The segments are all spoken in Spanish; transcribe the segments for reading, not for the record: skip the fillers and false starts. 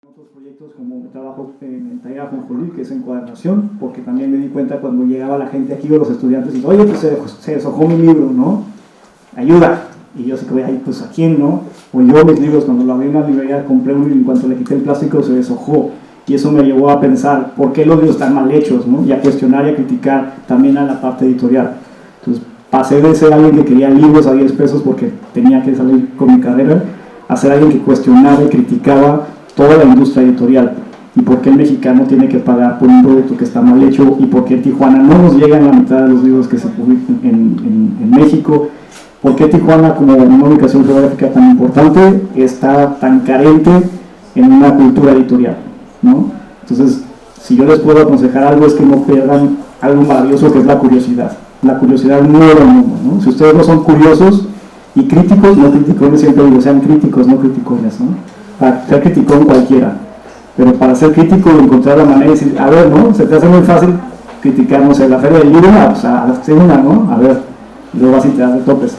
Otros proyectos como mi trabajo en el taller Ajonjolí, que es encuadernación, porque también me di cuenta cuando llegaba la gente aquí o los estudiantes y oye, pues se deshojó mi libro, ¿no? Ayuda. Y yo sé que voy a ir, pues ¿a quién, no? O yo mis libros, cuando lo abrí en una librería, compré uno y en cuanto le quité el plástico se deshojó. Y eso me llevó a pensar, ¿por qué los libros están mal hechos, ¿no? Y a cuestionar y a criticar también a la parte editorial. Entonces pasé de ser alguien que quería libros a 10 pesos porque tenía que salir con mi carrera, a ser alguien que cuestionaba y criticaba toda la industria editorial y por qué el mexicano tiene que pagar por un producto que está mal hecho y por qué en Tijuana no nos llegan la mitad de los libros que se publican en México, por qué Tijuana como una ubicación geográfica tan importante está tan carente en una cultura editorial, ¿no? Entonces, si yo les puedo aconsejar algo es que no pierdan algo maravilloso que es la curiosidad. La curiosidad mueve el mundo, ¿no? Si ustedes no son curiosos y críticos, no criticones, siempre digo, sean críticos, no criticones, ¿no? Para ser criticón cualquiera, pero para ser crítico y encontrar la manera de decir, a ver, ¿no? Se te hace muy fácil criticar, no sé, la feria del libro, pues hazte una, ¿no? A ver, y luego vas y te das de topes.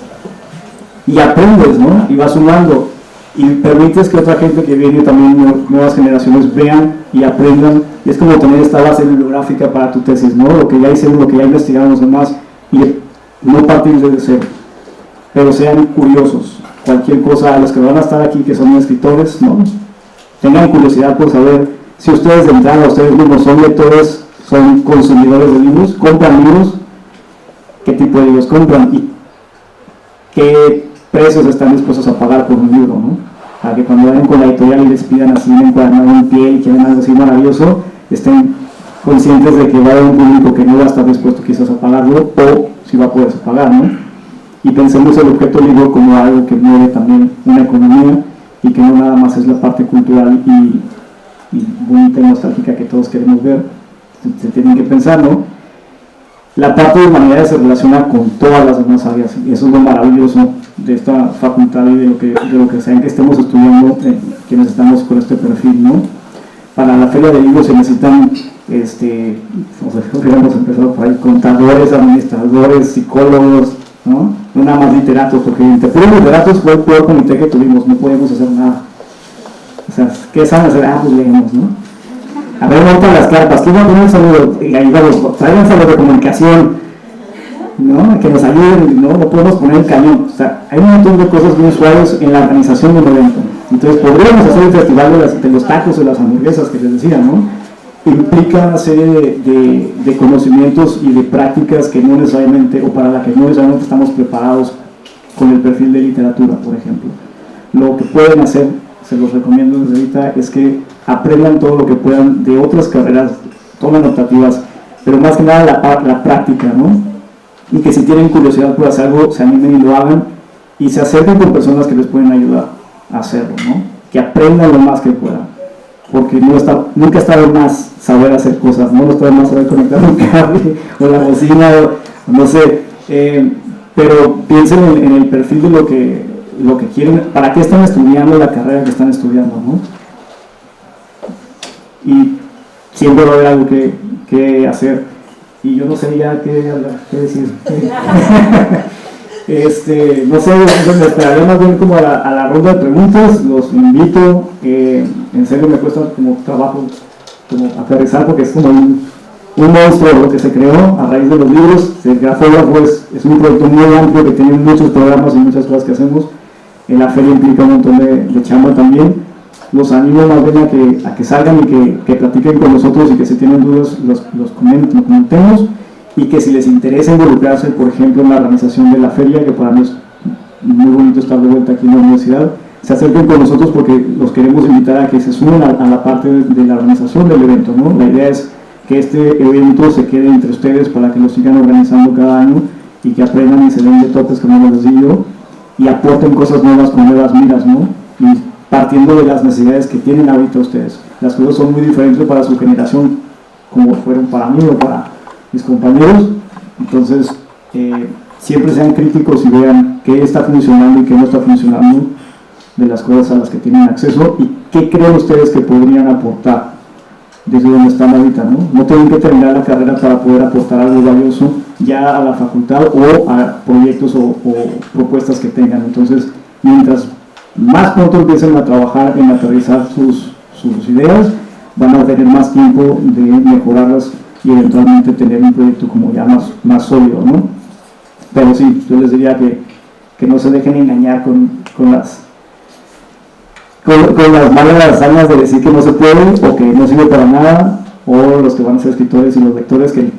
Y aprendes, ¿no? Y vas sumando, y permites que otra gente que viene también, nuevas generaciones, vean y aprendan, y es como tener esta base bibliográfica para tu tesis, ¿no? Lo que ya hicieron, lo que ya investigaron los demás, y no partir desde cero, pero sean curiosos. Cualquier cosa, a los que van a estar aquí que son escritores, ¿no? Tengan curiosidad por saber si ustedes de entrada, ustedes mismos son lectores, son consumidores de libros, compran libros, qué tipo de libros compran y qué precios están dispuestos a pagar por un libro, ¿no? Para que cuando vayan con la editorial y les pidan así un encuadernado en piel y quieren algo así maravilloso, estén conscientes de que va a haber un público que no va a estar dispuesto quizás a pagarlo o si va a poderse pagar, ¿no? Y pensemos el objeto libro como algo que mueve también una economía y que no nada más es la parte cultural y bonita y nostálgica que todos queremos ver. Se tienen que pensar, ¿no? La parte de humanidades se relaciona con todas las demás áreas y eso es lo maravilloso de esta facultad y de lo que sea que estemos estudiando, quienes estamos con este perfil, ¿no? Para la feria de libros se necesitan, hubiéramos empezado por ahí, contadores, administradores, psicólogos, ¿no? No nada más literatos, porque entre puros literatos fue el peor comité que tuvimos, no podíamos hacer nada. O sea, ¿qué saben hacer? Pues leemos, ¿no? A ver, montan las carpas, ¿quién va a poner el saludo? Y ahí vamos, traigan saludo de comunicación, ¿no? Que nos ayuden, ¿no? No podemos poner el cañón. O sea, hay un montón de cosas muy suaves en la organización de un evento. Entonces, podríamos hacer el festival de los tacos o las hamburguesas que les decía, ¿no? Implica una serie de conocimientos y de prácticas que no necesariamente, o para la que no necesariamente estamos preparados con el perfil de literatura, por ejemplo. Lo que pueden hacer, se los recomiendo desde ahorita, es que aprendan todo lo que puedan de otras carreras, tomen optativas, pero más que nada la práctica, ¿no? Y que si tienen curiosidad por hacer algo, se animen y lo hagan, y se acerquen con personas que les pueden ayudar a hacerlo, ¿no? Que aprendan lo más que puedan. Porque nunca está de más saber hacer cosas, no está de más saber conectar un cable o la bocina, o no sé, pero piensen en el perfil de lo que quieren, para qué están estudiando la carrera que están estudiando, ¿no? Y siempre va a haber algo que hacer, y yo no sé ya qué decir. No sé, me esperaría más bien como a la ronda de preguntas, los invito, en serio me cuesta como trabajo como aterrizar porque es como un monstruo lo que se creó a raíz de los libros. El grafógrafo es un proyecto muy amplio que tiene muchos programas y muchas cosas que hacemos. En la feria implica un montón de chamba también. Los animo más bien a que salgan y que platiquen con nosotros y que si tienen dudas los comentemos. Y que si les interesa involucrarse, por ejemplo, en la organización de la feria, que para mí es muy bonito estar de vuelta aquí en la universidad, se acerquen con nosotros porque los queremos invitar a que se sumen a la parte de la organización del evento, ¿no? La idea es que este evento se quede entre ustedes para que lo sigan organizando cada año y que aprendan y se den de topes, como les digo, y aporten cosas nuevas con nuevas miras, ¿no? Y partiendo de las necesidades que tienen ahorita ustedes. Las cosas son muy diferentes para su generación, como fueron para mí o para mis compañeros. Entonces siempre sean críticos y vean qué está funcionando y qué no está funcionando de las cosas a las que tienen acceso y qué creen ustedes que podrían aportar desde donde están ahorita, ¿no? No tienen que terminar la carrera para poder aportar algo valioso ya a la facultad o a proyectos o propuestas que tengan. Entonces, mientras más pronto empiecen a trabajar en aterrizar sus sus ideas, van a tener más tiempo de mejorarlas y eventualmente tener un proyecto como ya más sólido, ¿no? Pero sí, yo les diría que no se dejen engañar con las malas hazañas de decir que no se puede o que no sirve para nada, o los que van a ser escritores y los lectores que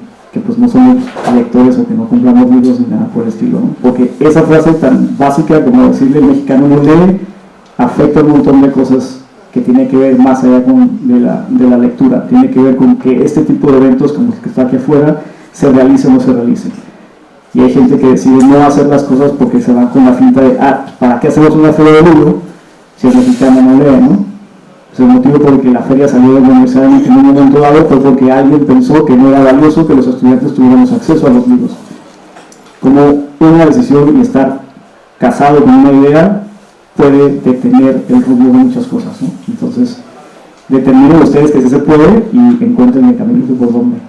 pues no somos lectores o que no compramos libros ni nada por el estilo, ¿no? Porque esa frase tan básica como decirle el mexicano no lee afecta un montón de cosas que tiene que ver más allá de la lectura, tiene que ver con que este tipo de eventos como el que está aquí afuera se realice o no se realice. Y hay gente que decide no hacer las cosas porque se van con la finta de, ¿para qué hacemos una feria de libro si el mexicano no lee, ¿no? Pues el motivo por el que la feria salió de la universidad en un momento dado fue porque alguien pensó que no era valioso que los estudiantes tuviéramos acceso a los libros. Como una decisión y estar casado con una idea puede detener el rumbo de muchas cosas, ¿no? Entonces, determinen ustedes que sí se puede y encuentren el camino por donde.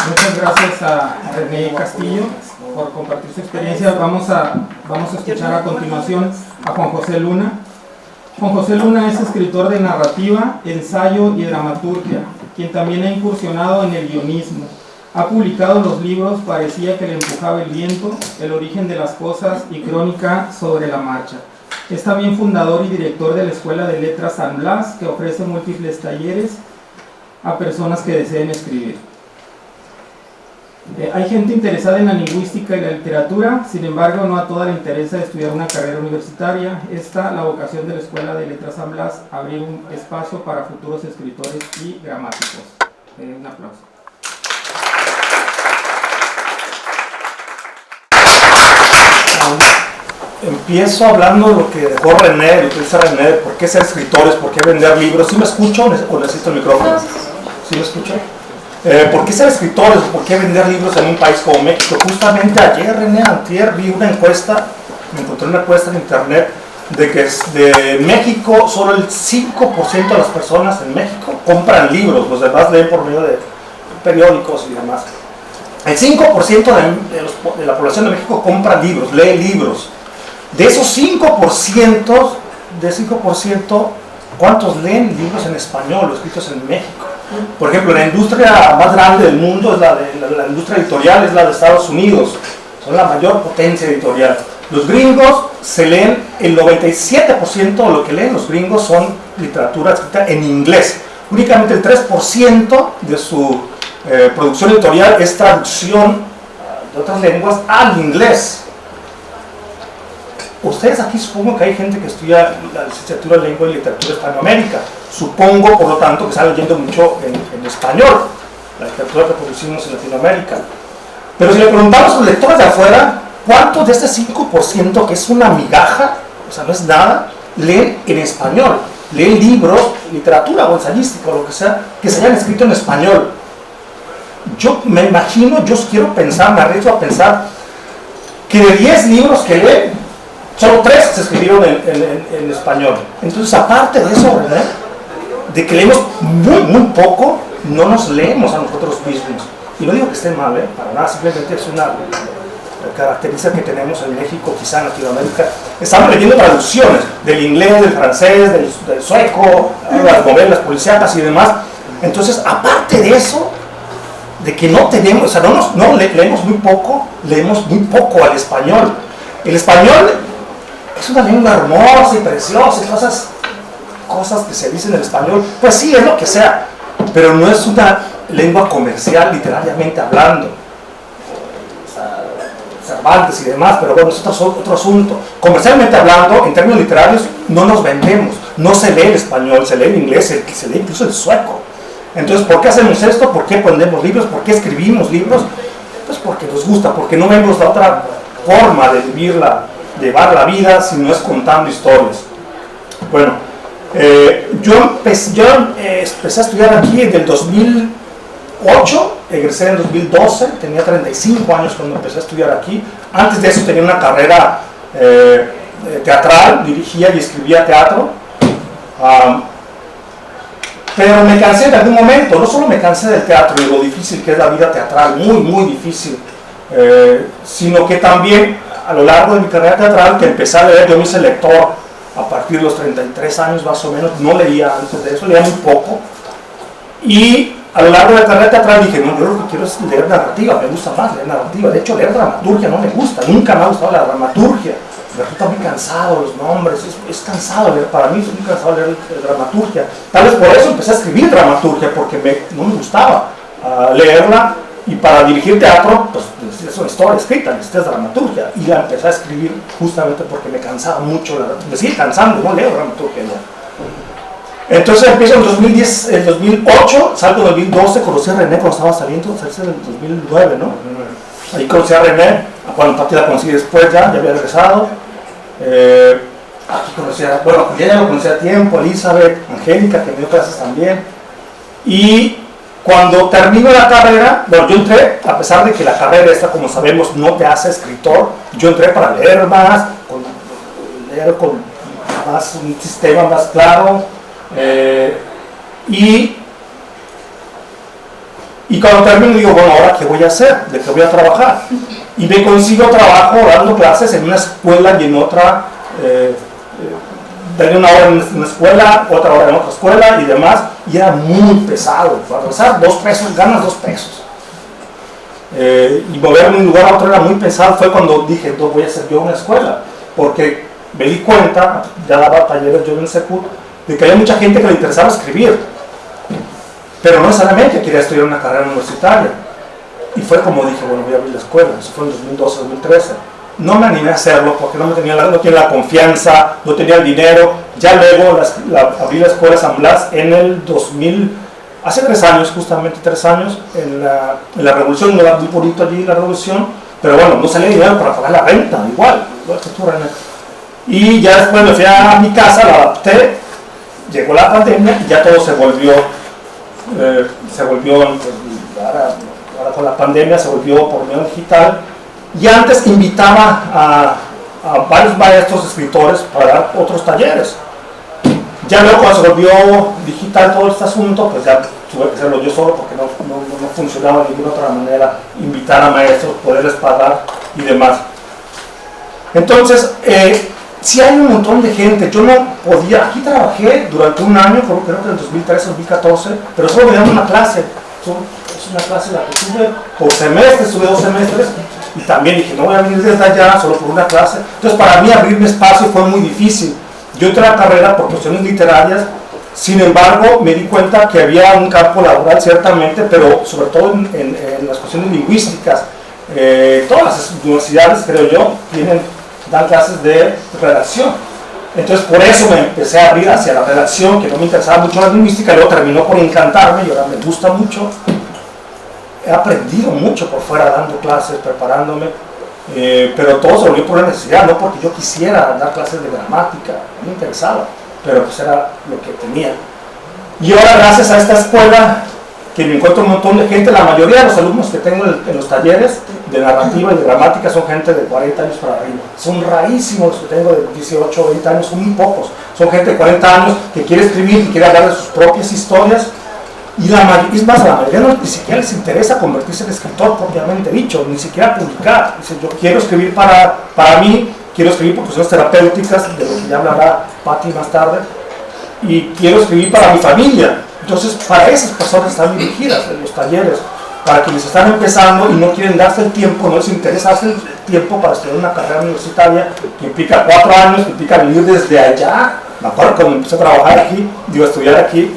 Muchas gracias a René Castillo por compartir su experiencia. Vamos a escuchar a continuación a Juan José Luna. Juan José Luna es escritor de narrativa, ensayo y dramaturgia, quien también ha incursionado en el guionismo. Ha publicado los libros Parecía que le empujaba el viento, El origen de las cosas y Crónica sobre la marcha. Es también fundador y director de la Escuela de Letras San Blas, que ofrece múltiples talleres a personas que deseen escribir. Hay gente interesada en la lingüística y la literatura, sin embargo no a toda le interesa estudiar una carrera universitaria. La vocación de la Escuela de Letras San Blas, abrir un espacio para futuros escritores y gramáticos. Un aplauso. Empiezo hablando de lo que dejó René, lo que dice René, por qué ser escritores, por qué vender libros. ¿Sí me escucho o necesito el micrófono? ¿Sí me escucho? ¿Por qué ser escritores o por qué vender libros en un país como México? Justamente ayer, René, antier, vi una encuesta, me encontré una encuesta en internet de que de México solo el 5% de las personas en México compran libros, los demás leen por medio de periódicos y demás. El 5% de la población de México compra libros, lee libros. De esos 5%, ¿cuántos leen libros en español o escritos en México? Por ejemplo, la industria más grande del mundo es la industria editorial, es la de Estados Unidos. Son la mayor potencia editorial. Los gringos se leen, el 97% de lo que leen los gringos son literatura escrita en inglés. Únicamente el 3% de su producción editorial es traducción de otras lenguas al inglés. Ustedes aquí supongo que hay gente que estudia la licenciatura de Lengua y Literatura de Hispanoamérica. Supongo, por lo tanto, que están leyendo mucho en español, la literatura que producimos en Latinoamérica. Pero si le preguntamos a los lectores de afuera, ¿cuántos de este 5%, que es una migaja, o sea, no es nada, leen en español? Leen libros, literatura o ensayística o lo que sea, que se hayan escrito en español. Yo me imagino, yo quiero pensar, me arriesgo a pensar, que de 10 libros que leen, solo 3 se escribieron en español. Entonces, aparte de eso, ¿verdad?, de que leemos muy poco, no nos leemos a nosotros mismos. Y no digo que esté mal, para nada, simplemente es una característica que tenemos en México, quizá en Latinoamérica. Estamos leyendo traducciones del inglés, del francés, del sueco, las novelas policíacas y demás. Entonces, aparte de eso, de que no tenemos, o sea, leemos muy poco al español. El español es una lengua hermosa y preciosa y cosas que se dicen en el español, pues sí, es lo que sea, pero no es una lengua comercial literariamente hablando. Cervantes y demás, pero bueno, es otro asunto. Comercialmente hablando, en términos literarios, no nos vendemos, no se lee el español, se lee el inglés, se lee incluso el sueco. Entonces, ¿por qué hacemos esto? ¿Por qué ponemos libros? ¿Por qué escribimos libros? Pues porque nos gusta, porque no vemos la otra forma de llevar la vida si no es contando historias. Bueno, yo empecé a estudiar aquí en el 2008, egresé en el 2012, tenía 35 años cuando empecé a estudiar aquí. Antes de eso tenía una carrera teatral, dirigía y escribía teatro. Pero me cansé en algún momento, no solo me cansé del teatro y lo difícil que es la vida teatral, muy difícil. sino que también a lo largo de mi carrera teatral, que empecé a leer, yo me hice lector a partir de los 33 años más o menos, no leía antes de eso, leía muy poco, y a lo largo de la carrera teatral dije, no, yo lo que quiero es leer narrativa, me gusta más leer narrativa, de hecho leer dramaturgia no me gusta, nunca me ha gustado la dramaturgia, me resulta muy cansado los nombres, es cansado leer, para mí es muy cansado leer dramaturgia, tal vez por eso empecé a escribir dramaturgia, porque no me gustaba leerla, y para dirigir teatro, pues es una historia escrita, necesitas dramaturgia, y la empecé a escribir justamente porque me cansaba mucho, me sigue cansando, no leo dramaturgia ya. Entonces empiezo en 2010, en 2008, salgo en 2012, conocí a René cuando estaba saliendo, salí en el 2009, ¿no? Ahí conocí a René, cuando Pati la conocí después ya había regresado. Aquí conocí a, bueno, ya lo conocí a tiempo, Elizabeth, Angélica, que me dio clases también. Y cuando termino la carrera, bueno, yo entré, a pesar de que la carrera esta, como sabemos, no te hace escritor, yo entré para leer más, leer con más, un sistema más claro, y cuando termino digo, bueno, ¿ahora qué voy a hacer? ¿De qué voy a trabajar? Y me consigo trabajo dando clases en una escuela y en otra, tenía una hora en una escuela, otra hora en otra escuela y demás, y era muy pesado. Para empezar, 2 pesos, ganas 2 pesos. Y moverme de un lugar a otro era muy pesado. Fue cuando dije, no voy a hacer yo una escuela, porque me di cuenta, ya daba talleres yo en el Secut, de que había mucha gente que le interesaba escribir, pero no necesariamente quería estudiar una carrera universitaria. Y fue como dije, bueno, voy a abrir la escuela. Eso fue en 2012, 2013. No me animé a hacerlo porque no tenía la confianza, no tenía el dinero. Ya luego abrí la escuela San Blas en el 2000, hace 3 años, justamente 3 años, en la revolución, no era muy bonito allí la revolución, pero bueno, no salía dinero para pagar la renta, igual que tú, René. Y ya después me fui a mi casa, la adapté, llegó la pandemia y ya todo se volvió, ahora con la pandemia se volvió por medio digital. Y antes invitaba a varios maestros escritores para dar otros talleres. Ya luego cuando se volvió digital todo este asunto, pues ya tuve que hacerlo yo solo porque no funcionaba de ninguna otra manera invitar a maestros, poderles pagar y demás. Entonces, sí hay un montón de gente. Yo no podía, aquí trabajé durante un año, creo que en 2013, 2014, pero solo me dieron una clase. Es una clase la que tuve por semestre, estuve 2 semestres. Y también dije, no voy a venir desde allá solo por una clase. Entonces para mí abrirme espacio fue muy difícil. Yo entré a la carrera por cuestiones literarias, sin embargo me di cuenta que había un campo laboral ciertamente, pero sobre todo en las cuestiones lingüísticas. Todas las universidades, creo yo, dan clases de redacción. Entonces por eso me empecé a abrir hacia la redacción, que no me interesaba mucho la lingüística, y luego terminó por encantarme y ahora me gusta mucho. He aprendido mucho por fuera dando clases, preparándome, pero todo se volvió por la necesidad, no porque yo quisiera dar clases de gramática, me interesaba, pero pues era lo que tenía. Y ahora gracias a esta escuela, que me encuentro un montón de gente, la mayoría de los alumnos que tengo en los talleres de narrativa y de gramática son gente de 40 años para arriba. Son rarísimos los que tengo de 18 o 20 años, son muy pocos. Son gente de 40 años que quiere escribir, que quiere hablar de sus propias historias. Y es más, a la mayoría ni siquiera les interesa convertirse en escritor propiamente dicho, ni siquiera publicar. Dice, yo quiero escribir para mí, quiero escribir por cuestiones terapéuticas, de lo que ya hablará Pati más tarde, y quiero escribir para mi familia. Entonces, para esas personas están dirigidas en los talleres, para quienes están empezando y no quieren darse el tiempo, no les interesa darse el tiempo para estudiar una carrera universitaria que implica 4 años, que implica vivir desde allá. Me acuerdo cuando empecé a trabajar aquí, a estudiar aquí,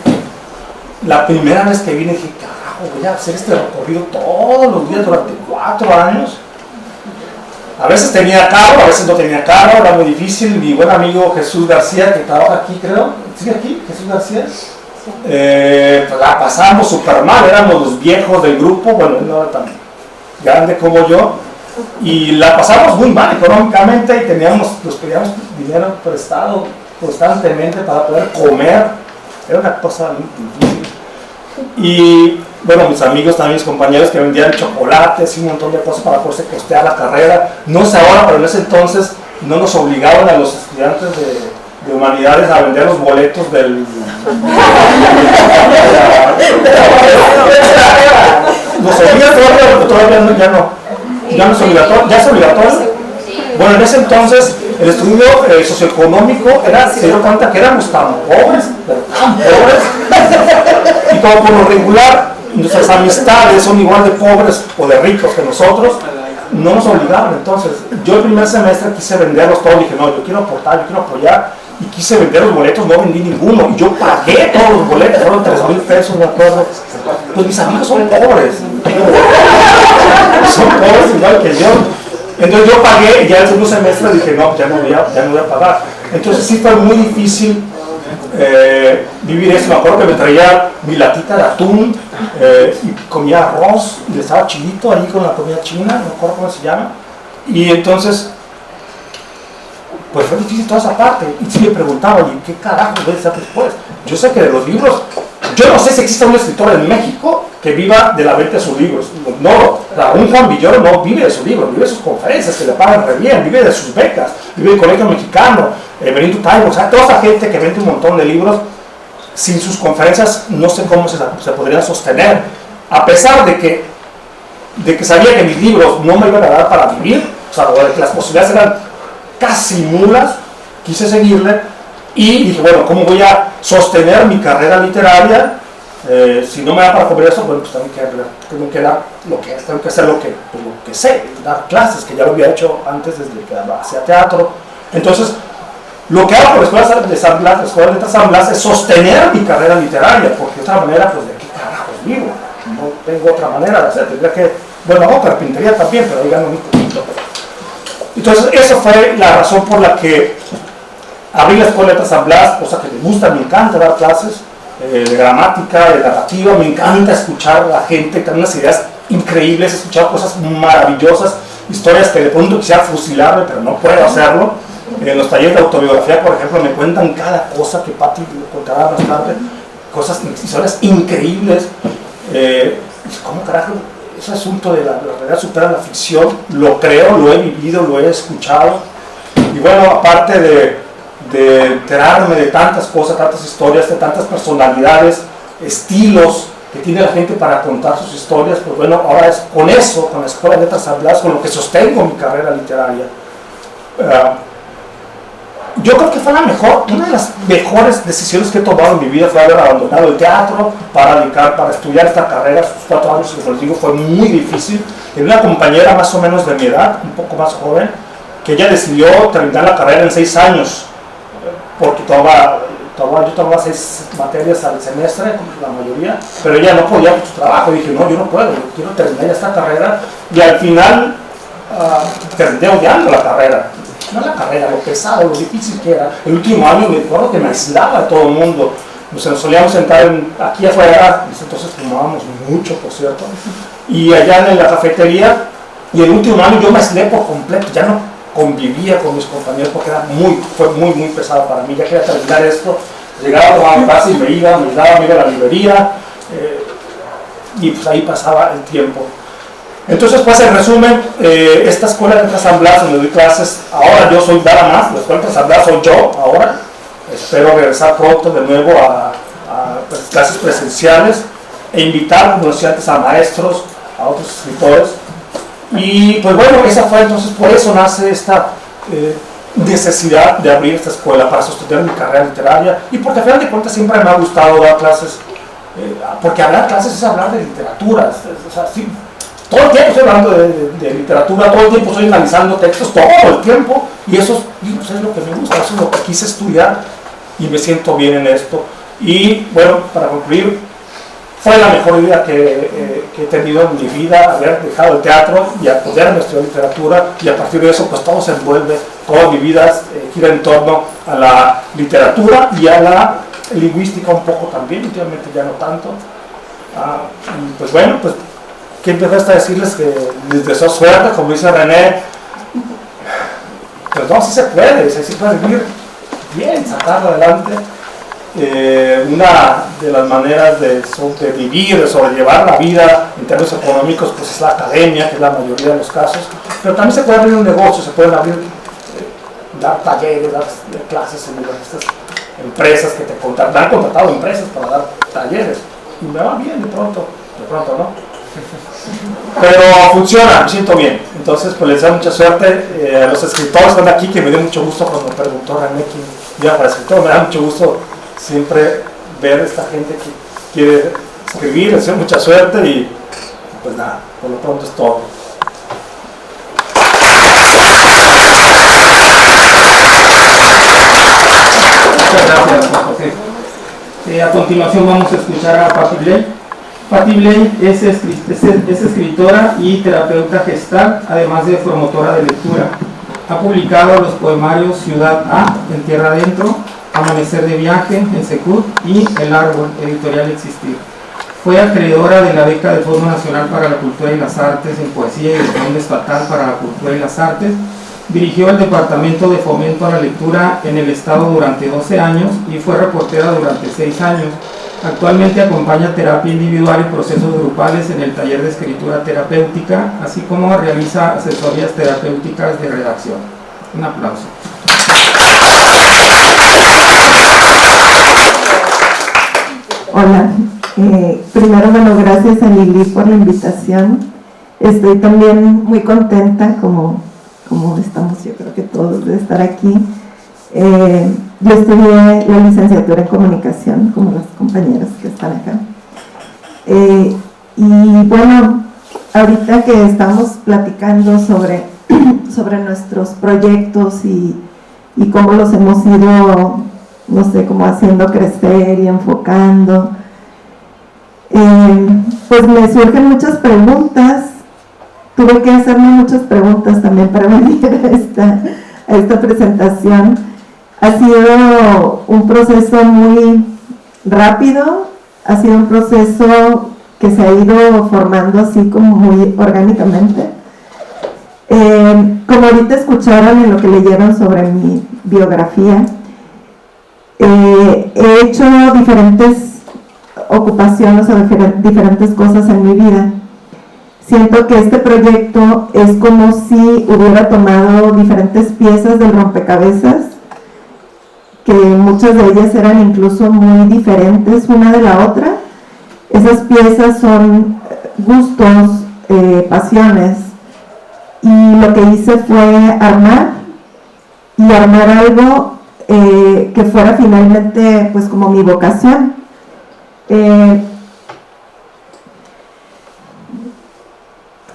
la primera vez que vine dije, carajo, voy a hacer este recorrido todos los días durante 4 años. A veces tenía carro, a veces no tenía carro, era muy difícil. Mi buen amigo Jesús García, que trabaja aquí, creo, ¿sigue aquí? Jesús García. Pues la pasamos súper mal, éramos los viejos del grupo, bueno, él no era tan grande como yo, y la pasamos muy mal económicamente y nos pedíamos dinero prestado constantemente para poder comer. Era una cosa muy difícil. Y bueno, mis amigos también, mis compañeros que vendían chocolates y un montón de cosas para poderse costear la carrera. No sé ahora, pero en ese entonces no nos obligaban a los estudiantes de humanidades a vender los boletos del... Nos obligan todavía, ya no. ¿Ya no es obligatorio? ¿Ya es obligatorio? Bueno, en ese entonces el estudio socioeconómico se dio cuenta que éramos tan pobres, pero tan pobres, y como por lo regular nuestras amistades son igual de pobres o de ricos que nosotros, no nos obligaban. Entonces yo el primer semestre quise venderlos todos, dije no, yo quiero aportar, yo quiero apoyar, y quise vender los boletos, no vendí ninguno, y yo pagué todos los boletos, fueron 3,000 pesos, me acuerdo. Pues mis amigos son pobres, son pobres igual que yo. Entonces yo pagué, y ya el segundo semestre dije no, ya no voy a pagar. Entonces sí fue muy difícil vivir eso. Me acuerdo que me traía mi latita de atún y comía arroz, y estaba chilito ahí con la comida china, no me acuerdo cómo se llama. Y entonces, pues fue difícil toda esa parte. Y sí me preguntaba, ¿y qué carajo voy a hacer después? Yo sé que de los libros, yo no sé si existe un escritor en México que viva de la venta de sus libros. No, un Juan Villoro no vive de sus libros, vive de sus conferencias que le pagan re bien, vive de sus becas, vive del Colegio Mexicano, Benito Taibo, o sea, toda esa gente que vende un montón de libros, sin sus conferencias no sé cómo se podrían sostener, a pesar de que sabía que mis libros no me iban a dar para vivir, o sea, que las posibilidades eran casi nulas. Quise seguirle y dije, bueno, ¿cómo voy a sostener mi carrera literaria? Si no me da para cubrir eso, bueno, pues tengo que hacer lo que sé, dar clases, que ya lo había hecho antes desde que hacía teatro. Entonces, lo que hago por la Escuela de Letras San Blas es sostener mi carrera literaria, porque de otra manera, pues de qué carajos vivo, no tengo otra manera de hacer, tendría que, bueno, hago carpintería también, pero ahí gano muy poquito. Entonces, esa fue la razón por la que abrí la Escuela de Letras San Blas, cosa que me gusta, me encanta dar clases de gramática, de narrativa, me encanta escuchar a la gente que tiene unas ideas increíbles, he escuchado cosas maravillosas, historias que de pronto quisiera fusilarme, pero no puedo hacerlo. En los talleres de autobiografía, por ejemplo, me cuentan cada cosa que Patti contará más tarde, historias increíbles. ¿Cómo carajo ese asunto de la realidad supera la ficción? Lo creo, lo he vivido, lo he escuchado. Y bueno, aparte de enterarme de tantas cosas, tantas historias, de tantas personalidades, estilos que tiene la gente para contar sus historias, pues bueno, ahora es con eso, con la Escuela de Letras San Blas, con lo que sostengo mi carrera literaria. Yo creo que fue una de las mejores decisiones que he tomado en mi vida fue haber abandonado el teatro para estudiar esta carrera. Sus 4 años, como les digo, fue muy difícil. Tenía una compañera más o menos de mi edad, un poco más joven, que ella decidió terminar la carrera en 6 años, porque yo tomaba 6 materias al semestre, la mayoría, pero ella no podía con su trabajo. Dije, no, yo no puedo, yo quiero terminar ya esta carrera, y al final terminé odiando la carrera. No la carrera, lo pesado, lo difícil que era. El último año me acuerdo que me aislaba a todo el mundo. Nos solíamos sentar aquí afuera, entonces fumábamos mucho, por cierto, y allá en la cafetería, y el último año yo me aislé por completo, ya no convivía con mis compañeros porque fue muy pesado para mí. Ya quería terminar esto, llegaba a tomar clase y me iba a la librería, y pues ahí pasaba el tiempo. Entonces, pues en resumen, esta Escuela de Letras San Blas, donde doy clases, ahora yo soy nada más, la Escuela de Letras San Blas soy yo ahora. Espero regresar pronto de nuevo a clases presenciales e invitar, como decía antes, a maestros, a otros escritores. Y pues bueno, esa fue entonces, por eso nace esta necesidad de abrir esta escuela para sostener mi carrera literaria, y porque al final de cuentas siempre me ha gustado dar clases, porque hablar clases es hablar de literatura, o sea, sí, todo el tiempo estoy hablando de literatura, todo el tiempo estoy analizando textos, todo el tiempo, y eso es lo que me gusta, eso es lo que quise estudiar, y me siento bien en esto. Y bueno, para concluir, fue la mejor idea que he tenido en mi vida, haber dejado el teatro y apoyarme a estudiar literatura, y a partir de eso pues todo se envuelve, toda mi vida gira en torno a la literatura y a la lingüística un poco también, últimamente ya no tanto. Y pues bueno, pues que empezó hasta a decirles que les deseo suerte, como dice René, pues no, sí se puede vivir bien, sacarlo adelante. Una de las maneras de sobrevivir, de sobrellevar la vida en términos económicos, pues es la academia, que es la mayoría de los casos, pero también se puede abrir un negocio, se pueden abrir, dar talleres, dar clases en estas empresas que me han contratado empresas para dar talleres, y me va bien de pronto, ¿no? Pero funciona, me siento bien. Entonces, pues les da mucha suerte a los escritores que están aquí, que me dio mucho gusto cuando me preguntó René quién iba para escritor. Me da mucho gusto siempre ver a esta gente que quiere escribir, les deseo mucha suerte y pues nada, por lo pronto es todo. Muchas gracias, Juan José. A continuación vamos a escuchar a Patti Blay. Patti Blay es escritora y terapeuta gestal, además de promotora de lectura. Ha publicado los poemarios Ciudad A, En Tierra Adentro, Amanecer de Viaje, en Secut y El Árbol, editorial Existir. Fue acreedora de la beca del Fondo Nacional para la Cultura y las Artes en Poesía y del Fondo Estatal para la Cultura y las Artes. Dirigió el Departamento de Fomento a la Lectura en el Estado durante 12 años y fue reportera durante 6 años. Actualmente acompaña terapia individual y procesos grupales en el taller de escritura terapéutica, así como realiza asesorías terapéuticas de redacción. Un aplauso. Hola, primero, bueno, gracias a Lili por la invitación. Estoy también muy contenta, como estamos yo creo que todos, de estar aquí. Yo estudié la licenciatura en comunicación, como las compañeras que están acá. Y bueno, ahorita que estamos platicando sobre nuestros proyectos y cómo los hemos ido, no sé, como haciendo crecer y enfocando, pues me surgen muchas preguntas. Tuve que hacerme muchas preguntas también para venir a esta presentación. Ha sido un proceso muy rápido, ha sido un proceso que se ha ido formando así como muy orgánicamente. Como ahorita escucharon en lo que leyeron sobre mi biografía, he hecho diferentes ocupaciones o diferentes cosas en mi vida. Siento que este proyecto es como si hubiera tomado diferentes piezas del rompecabezas, que muchas de ellas eran incluso muy diferentes una de la otra. Esas piezas son gustos, pasiones, y lo que hice fue armar algo que fuera finalmente pues como mi vocación.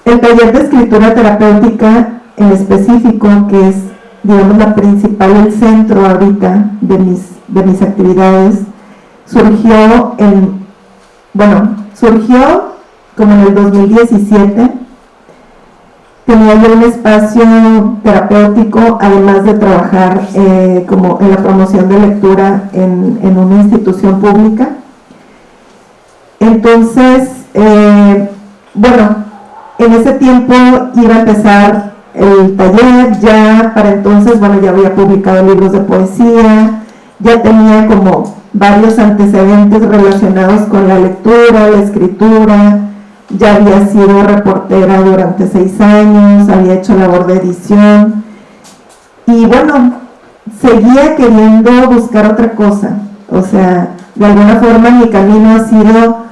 El taller de escritura terapéutica en específico, que es, digamos, la principal, el centro ahorita de mis actividades, surgió como en el 2017. Tenía yo un espacio terapéutico, además de trabajar como en la promoción de lectura en una institución pública. Entonces, en ese tiempo iba a empezar el taller. Ya para entonces, ya había publicado libros de poesía, ya tenía como varios antecedentes relacionados con la lectura, la escritura, ya había sido reportera durante 6 años, había hecho labor de edición y seguía queriendo buscar otra cosa. O sea, de alguna forma mi camino ha sido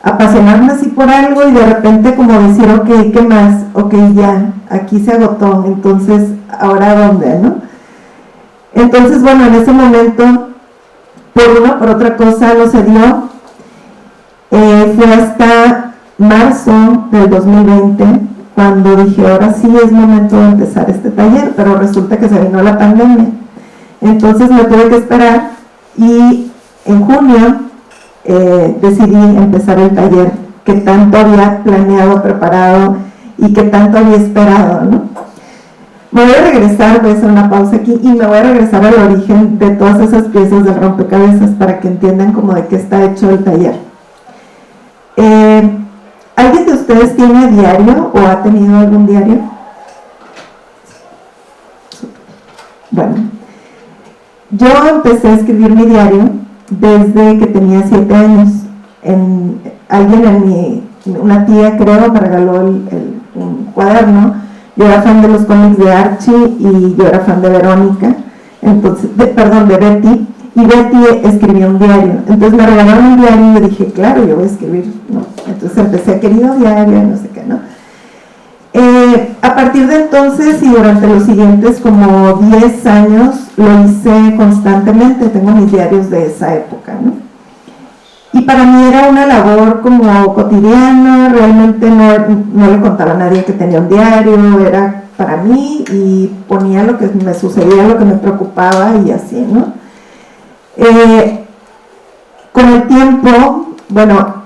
apasionarme así por algo y de repente como decir, ok, ¿qué más? Ok, ya, aquí se agotó, entonces, ¿ahora dónde, no? Entonces, en ese momento, por una o por otra cosa no se dio. Fue hasta marzo del 2020 cuando dije, ahora sí es momento de empezar este taller, pero resulta que se vino la pandemia. Entonces me tuve que esperar y en junio decidí empezar el taller que tanto había planeado, preparado y que tanto había esperado, ¿no? Me voy a regresar, voy a hacer una pausa aquí y me voy a regresar al origen de todas esas piezas del rompecabezas para que entiendan como de qué está hecho el taller. ¿Alguien de ustedes tiene diario o ha tenido algún diario? Una Yo empecé a escribir mi diario desde que tenía 7 años. Una tía creo me regaló un cuaderno. Yo era fan de los cómics de Archie y yo era fan de Verónica, de Betty, y Betty escribió un diario. Entonces me regalaron un diario y yo dije, claro, yo voy a escribir, ¿no? Entonces empecé, querido diario, no sé qué, ¿no? A partir de entonces y durante los siguientes como 10 años lo hice constantemente, tengo mis diarios de esa época, ¿no? Y para mí era una labor como cotidiana, realmente no le contaba a nadie que tenía un diario, era para mí y ponía lo que me sucedía, lo que me preocupaba y así, ¿no? Con el tiempo, bueno,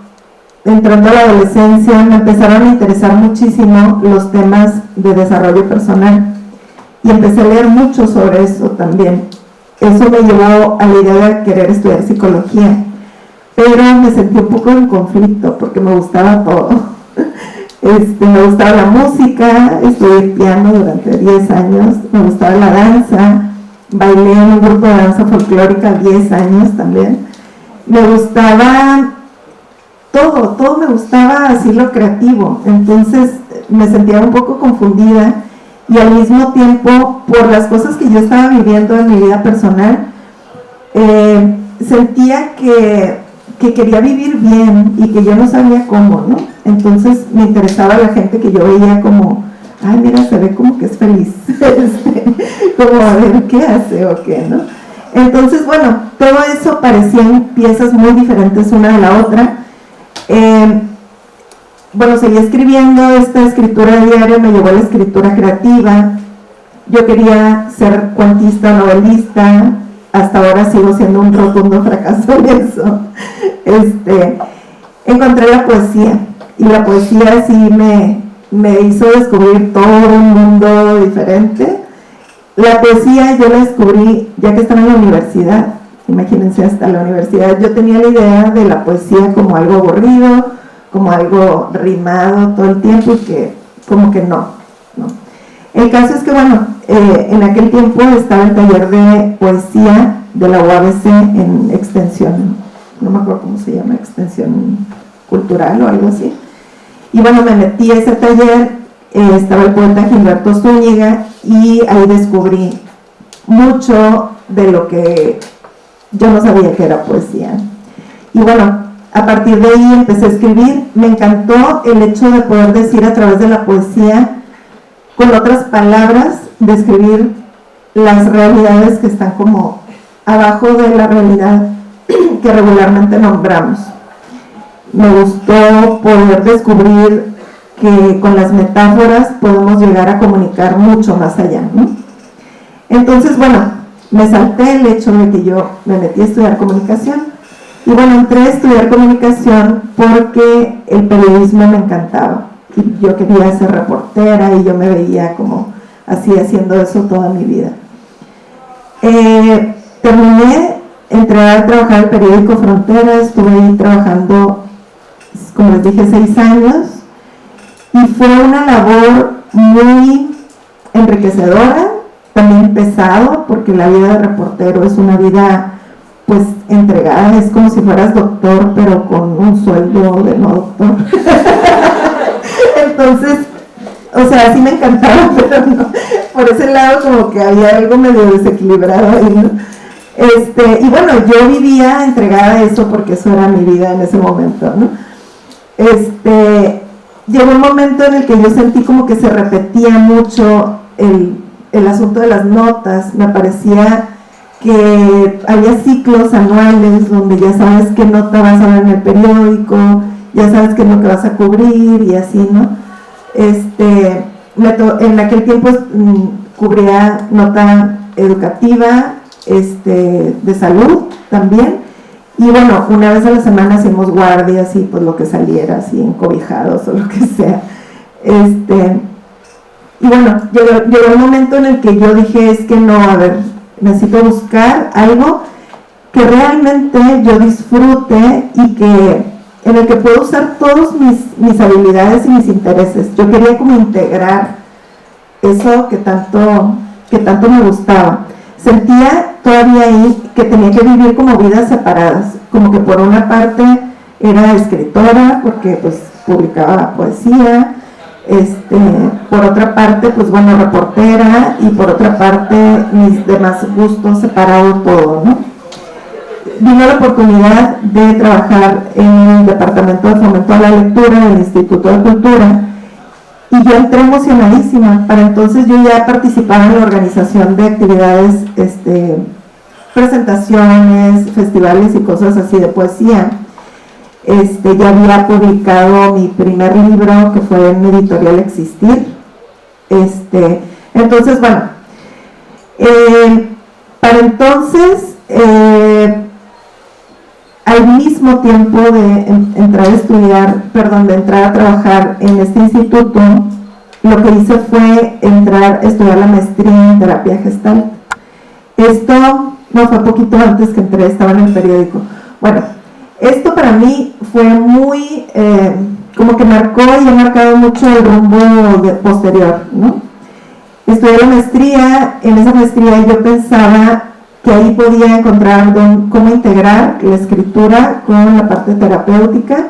entrando a la adolescencia, me empezaron a interesar muchísimo los temas de desarrollo personal y empecé a leer mucho sobre eso también. Eso me llevó a la idea de querer estudiar psicología, pero me sentí un poco en conflicto porque me gustaba todo. Me gustaba la música, estudié piano durante 10 años, me gustaba la danza, bailé en un grupo de danza folclórica 10 años también. Me gustaba todo me gustaba, así lo creativo, entonces me sentía un poco confundida y al mismo tiempo por las cosas que yo estaba viviendo en mi vida personal, sentía que quería vivir bien y que yo no sabía cómo, ¿no? Entonces me interesaba la gente que yo veía como, ay, mira, se ve como que es feliz, como a ver qué hace o qué, ¿no? Entonces, bueno, todo eso parecían piezas muy diferentes una de la otra. Bueno, seguí escribiendo, esta escritura diaria me llevó a la escritura creativa. Yo quería ser cuentista, novelista, hasta ahora sigo siendo un rotundo fracaso en eso. Encontré la poesía, y la poesía sí me hizo descubrir todo un mundo diferente. La poesía yo la descubrí ya que estaba en la universidad. Imagínense, hasta la universidad yo tenía la idea de la poesía como algo aburrido, como algo rimado todo el tiempo y que como que no. El caso es que, bueno, en aquel tiempo estaba el taller de poesía de la UABC en extensión, no me acuerdo cómo se llama, extensión cultural o algo así. Y bueno, me metí a ese taller, estaba el poeta Gilberto Zúñiga y ahí descubrí mucho de lo que yo no sabía que era poesía. Y bueno, a partir de ahí empecé a escribir. Me encantó el hecho de poder decir a través de la poesía, con otras palabras, describir las realidades que están como abajo de la realidad que regularmente nombramos. Me gustó poder descubrir que con las metáforas podemos llegar a comunicar mucho más allá, ¿no? Entonces, bueno, me salté el hecho de que yo me metí a estudiar comunicación y bueno, entré a estudiar comunicación porque el periodismo me encantaba y yo quería ser reportera y yo me veía como así haciendo eso toda mi vida. Terminé, entré a trabajar el periódico Frontera, estuve ahí trabajando, como les dije, 6 años y fue una labor muy enriquecedora, también pesado, porque la vida de reportero es una vida pues entregada, es como si fueras doctor pero con un sueldo de no doctor. Entonces, o sea, sí me encantaba, pero no, por ese lado como que había algo medio desequilibrado ahí, ¿no? Y bueno, yo vivía entregada a eso porque eso era mi vida en ese momento, ¿no? Llegó un momento en el que yo sentí como que se repetía mucho el asunto de las notas. Me parecía que había ciclos anuales donde ya sabes qué nota vas a ver en el periódico, ya sabes qué es lo que vas a cubrir y así, ¿no? En aquel tiempo cubría nota educativa, de salud también, y bueno, una vez a la semana hacíamos guardias y pues lo que saliera, así encobijados o lo que sea. Y bueno, llegó el momento en el que yo dije, es que no, a ver, necesito buscar algo que realmente yo disfrute y en el que puedo usar todas mis habilidades y mis intereses. Yo quería como integrar eso que tanto me gustaba. Sentía todavía ahí que tenía que vivir como vidas separadas, como que por una parte era escritora porque pues publicaba poesía, por otra parte pues bueno, reportera, y por otra parte mis demás gustos, separado todo, ¿no? Vino la oportunidad de trabajar en el Departamento de Fomento a la Lectura del Instituto de Cultura y yo entré emocionadísima. Para entonces yo ya participaba en la organización de actividades, presentaciones, festivales y cosas así de poesía. Ya había publicado mi primer libro, que fue en Editorial Existir. Entonces, bueno, para entonces, al mismo tiempo de entrar a trabajar en este instituto, lo que hice fue entrar a estudiar la maestría en terapia Gestalt. Esto no fue poquito antes que entré, estaba en el periódico. Bueno, esto para mí fue muy, como que marcó y ha marcado mucho el rumbo posterior, ¿no? Estudié la maestría, en esa maestría yo pensaba que ahí podía encontrar cómo integrar la escritura con la parte terapéutica,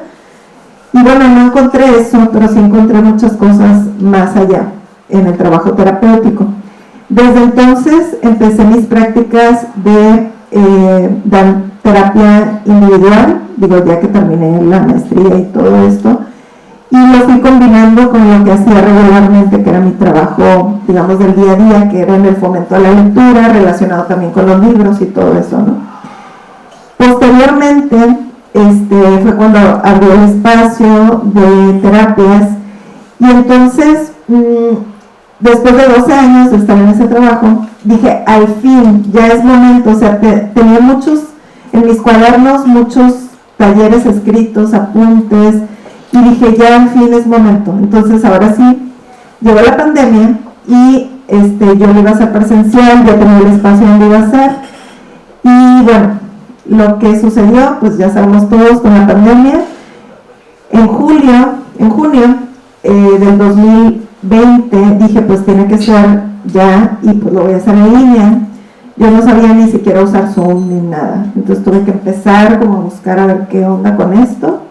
y bueno, no encontré eso, pero sí encontré muchas cosas más allá en el trabajo terapéutico. Desde entonces empecé mis prácticas de terapia individual, ya que terminé la maestría y todo esto, y lo fui combinando con lo que hacía regularmente, que era mi trabajo, digamos, del día a día, que era en el fomento a la lectura, relacionado también con los libros y todo eso, ¿no? Posteriormente, fue cuando abrió el espacio de terapias, y entonces, después de 12 años de estar en ese trabajo, dije, al fin, ya es momento. O sea, tenía en mis cuadernos, muchos talleres escritos, apuntes, y dije, ya al fin es momento. Entonces, ahora sí, llegó la pandemia, y yo lo iba a hacer presencial, ya tenía el espacio donde iba a hacer, y bueno, lo que sucedió, pues ya sabemos todos con la pandemia. En junio del 2020, dije, pues tiene que ser ya, y pues lo voy a hacer en línea. Yo no sabía ni siquiera usar Zoom ni nada, entonces tuve que empezar como a buscar a ver qué onda con esto.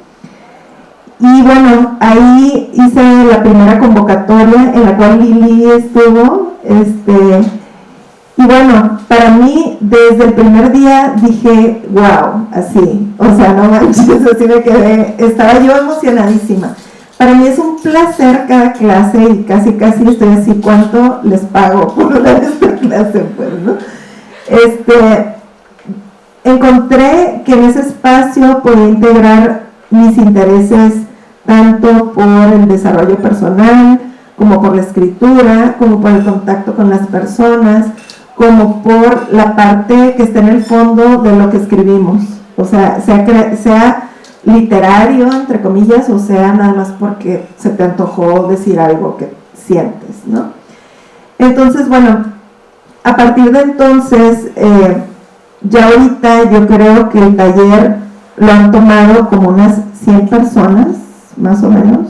Y bueno, ahí hice la primera convocatoria en la cual Lili estuvo, y bueno, para mí desde el primer día dije, wow, así, o sea, no manches, así me quedé, estaba yo emocionadísima. Para mí es un placer cada clase, y casi estoy así, ¿cuánto les pago por dar esta clase? Pues, ¿no? Encontré que en ese espacio podía integrar mis intereses tanto por el desarrollo personal, como por la escritura, como por el contacto con las personas, como por la parte que está en el fondo de lo que escribimos. O sea, sea literario, entre comillas, o sea, nada más porque se te antojó decir algo que sientes, ¿no? Entonces, bueno, a partir de entonces, ya ahorita yo creo que el taller lo han tomado como unas 100 personas, más o menos.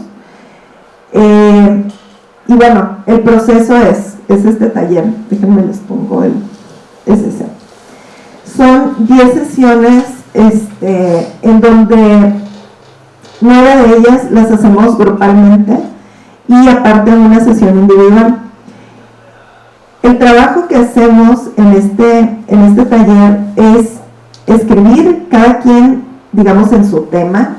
Y bueno, el proceso es este taller, déjenme les pongo es ese. Son 10 sesiones en donde 9 de ellas las hacemos grupalmente, y aparte una sesión individual. El trabajo que hacemos en este taller es escribir, cada quien, digamos, en su tema,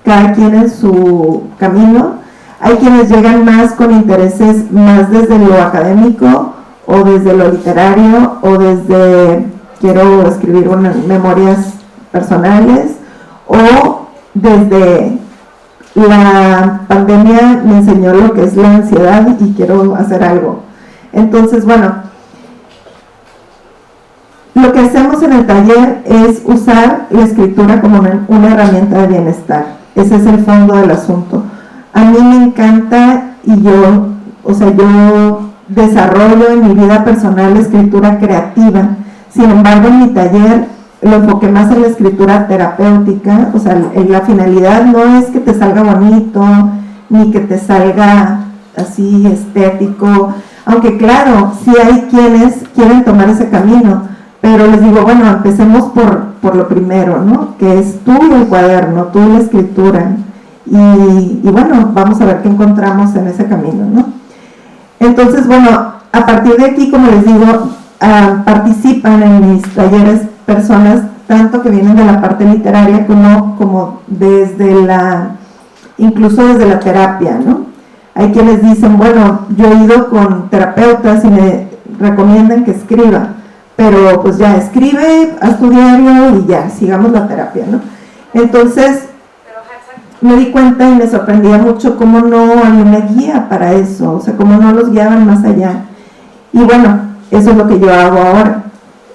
cada quien en su camino. Hay quienes llegan más con intereses más desde lo académico, o desde lo literario, o desde quiero escribir unas memorias personales, o desde la pandemia me enseñó lo que es la ansiedad y quiero hacer algo. Entonces, bueno, lo que hacemos en el taller es usar la escritura como una herramienta de bienestar. Ese es el fondo del asunto. A mí me encanta, y yo desarrollo en mi vida personal la escritura creativa. Sin embargo, en mi taller lo enfoqué más en la escritura terapéutica. O sea, la finalidad no es que te salga bonito, ni que te salga así estético, aunque claro, sí hay quienes quieren tomar ese camino, pero les digo, bueno, empecemos por lo primero, ¿no? Que es tú el cuaderno, tú la escritura, y bueno, vamos a ver qué encontramos en ese camino, ¿no? Entonces, bueno, a partir de aquí, como les digo, participan en mis talleres personas tanto que vienen de la parte literaria como incluso desde la terapia, ¿no? Hay quienes dicen, bueno, yo he ido con terapeutas y me recomiendan que escriba, pero pues ya escribe, haz tu diario y ya, sigamos la terapia, ¿no? Entonces me di cuenta y me sorprendía mucho cómo no hay una guía para eso, o sea, cómo no los guiaban más allá. Y bueno, eso es lo que yo hago ahora.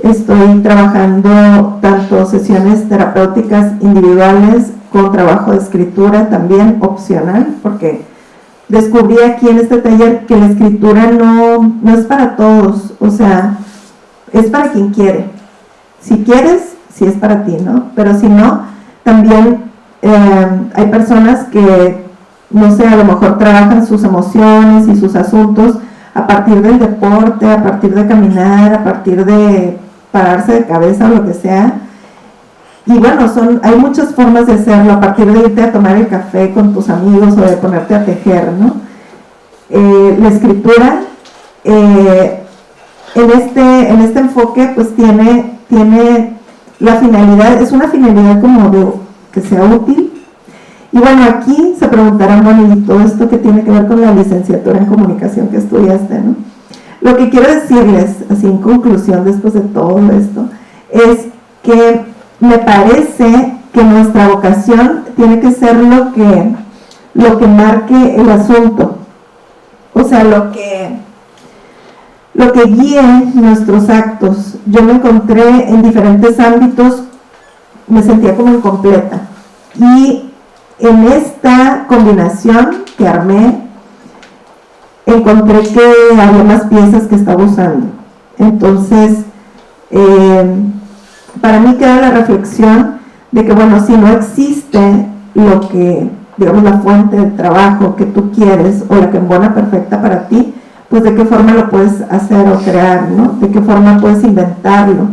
Estoy trabajando tanto sesiones terapéuticas individuales con trabajo de escritura también opcional, porque descubrí aquí en este taller que la escritura no es para todos, o sea, es para quien quiere. Si quieres, sí es para ti, ¿no? Pero si no, también hay personas que, no sé, a lo mejor trabajan sus emociones y sus asuntos a partir del deporte, a partir de caminar, a partir de pararse de cabeza o lo que sea. Y bueno, hay muchas formas de hacerlo, a partir de irte a tomar el café con tus amigos o de ponerte a tejer, ¿no? La escritura en este enfoque pues tiene la finalidad, es una finalidad como de que sea útil. Y bueno, aquí se preguntarán, bueno, ¿y todo esto que tiene que ver con la licenciatura en comunicación que estudiaste, no? Lo que quiero decirles, así en conclusión después de todo esto, es que me parece que nuestra vocación tiene que ser lo que marque el asunto, o sea, lo que guíe nuestros actos. Yo me encontré en diferentes ámbitos, me sentía como incompleta, y en esta combinación que armé encontré que había más piezas que estaba usando. Entonces para mí queda la reflexión de que bueno, si no existe lo que, digamos, la fuente de trabajo que tú quieres o la que embona perfecta para ti, pues de qué forma lo puedes hacer o crear, ¿no? De qué forma puedes inventarlo.